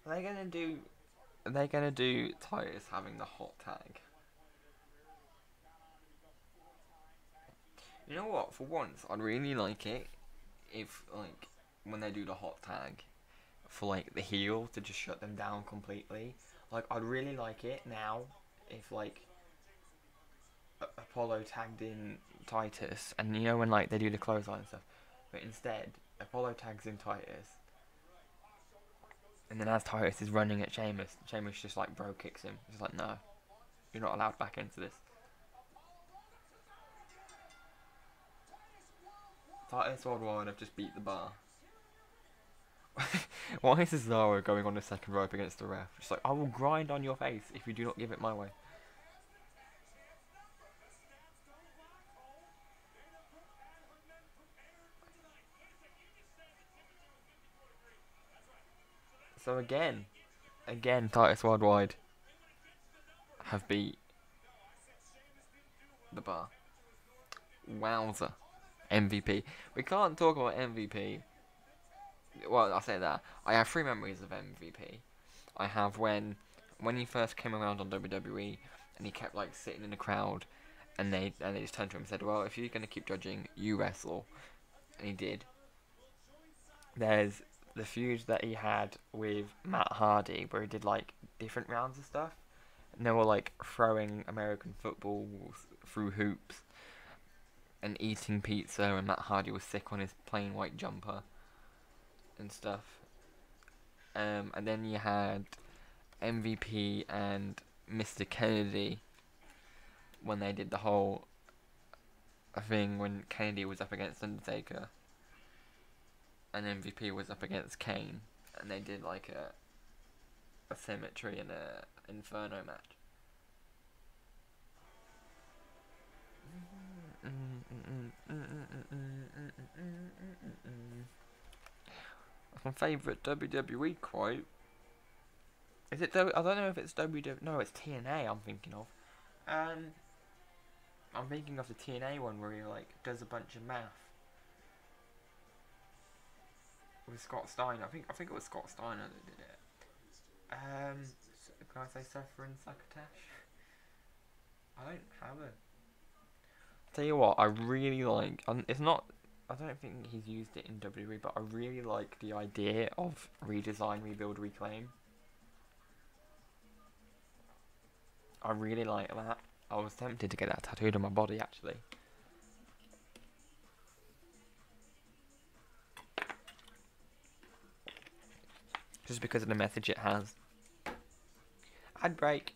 Are they gonna do Titus having the hot tag? You know what? For once, I'd really like it if, like, when they do the hot tag, for, like, the heel to just shut them down completely. Like, I'd really like it now if, like, Apollo tagged in Titus, and you know when, like, they do the clothesline and stuff, but instead, Apollo tags in Titus, and then as Titus is running at Sheamus just, like, bro kicks him. He's like, no, you're not allowed back into this. Titus Worldwide have just beat the bar. Why is Cesaro going on the second rope against the ref? Just like, I will grind on your face if you do not give it my way. So again, Titus Worldwide have beat the bar. Wowza. MVP. We can't talk about MVP. Well, I'll say that. I have 3 memories of MVP. I have when he first came around on WWE and he kept, like, sitting in the crowd, and they just turned to him and said, well, if you're going to keep judging, you wrestle. And he did. There's the feud that he had with Matt Hardy where he did, like, different rounds of stuff, and they were, like, throwing American footballs through hoops and eating pizza, and Matt Hardy was sick on his plain white jumper and stuff. And then you had MVP and Mr. Kennedy when they did the whole thing when Kennedy was up against Undertaker and MVP was up against Kane, and they did, like, a symmetry and a Inferno match. That's my favourite WWE quote. Is it I don't know if it's WWE. No, it's TNA I'm thinking of. I'm thinking of the TNA one where he, like, does a bunch of math with Scott Steiner. I think it was Scott Steiner that did it. Can I say Suffering Succotash? I don't have it. Tell you what, I really like. It's not. I don't think he's used it in WWE, but I really like the idea of redesign, rebuild, reclaim. I really like that. I was tempted to get that tattooed on my body, actually. Just because of the message it has. Ad break.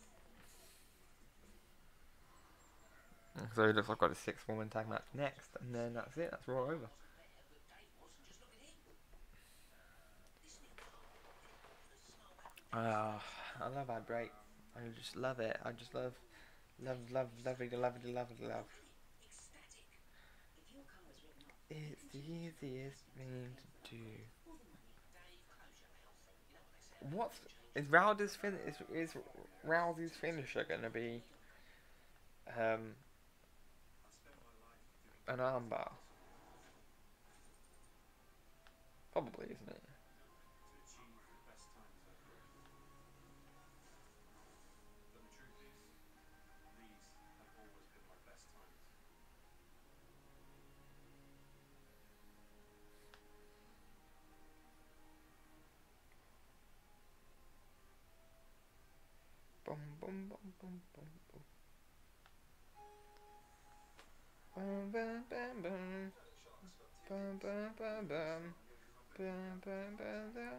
So it looks like I've got a 6-woman tag match next, and then that's it. That's Raw over. I love ad break. I just love it. I just love it. It's the easiest thing to do. Is Rousey's finisher gonna be an armbar? Probably, isn't it? Bum boom, boom, boom, boom, boom. Bum, bum, bum, bum. Bum, bum, bum, bum. Bum, bum, bum, bum,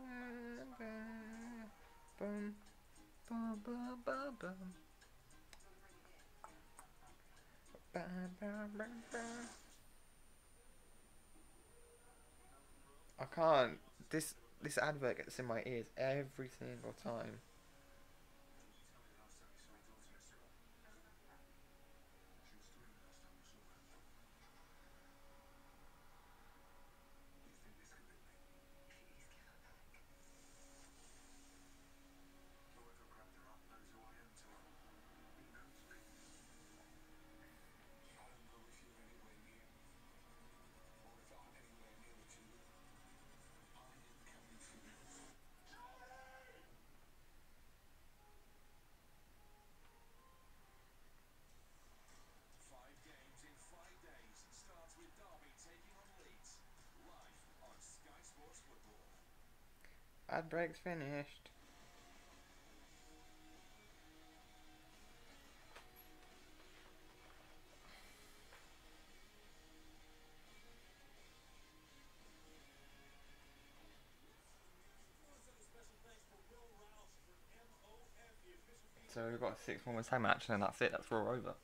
bum, bum, bum, bum, bum. Bum, bum, bum, bum. I can't. This advert gets in my ears every single time. Ad break's finished. So we've got a 6-woman tag match and then that's it, that's Raw over.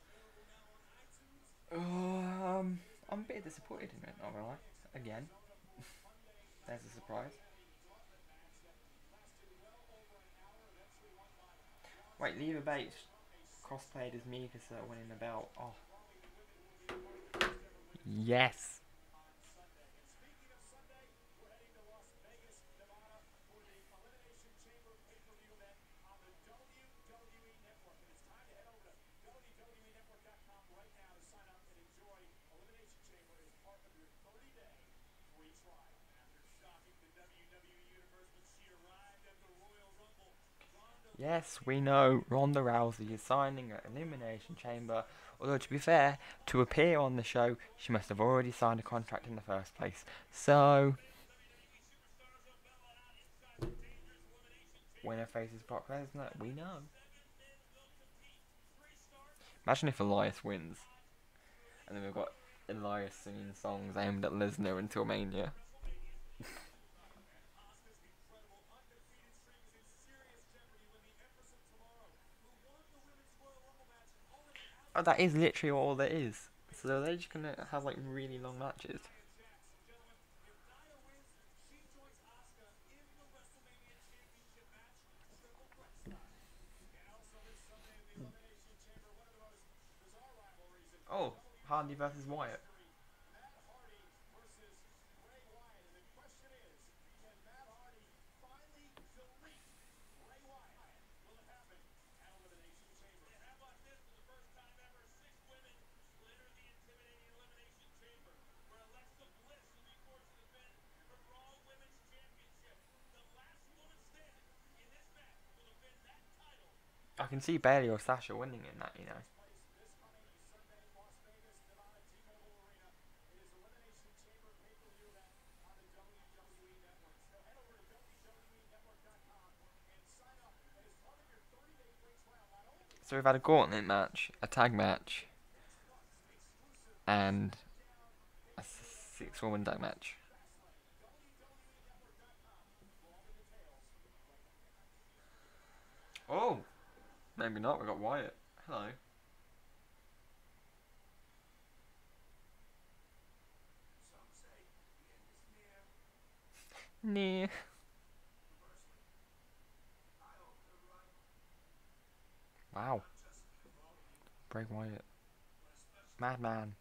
I'm a bit disappointed in it, not gonna lie. Again. There's a surprise. Wait, Leva Bates cosplayed as Mikasa winning the belt. Oh. Yes. Yes, we know Ronda Rousey is signing at Elimination Chamber. Although, to be fair, to appear on the show, she must have already signed a contract in the first place. So, winner faces Brock Lesnar, we know. Imagine if Elias wins. And then we've got Elias singing songs aimed at Lesnar until Mania. Oh, that is literally all there is. So they're just gonna have like really long matches. Oh, Hardy versus Wyatt. I can see Bailey or Sasha winning in that, you know. So we've had a gauntlet match, a tag match, and a 6-woman tag match. Oh, maybe not. We got Wyatt. Hello. Near. Wow. Bray Wyatt. Madman.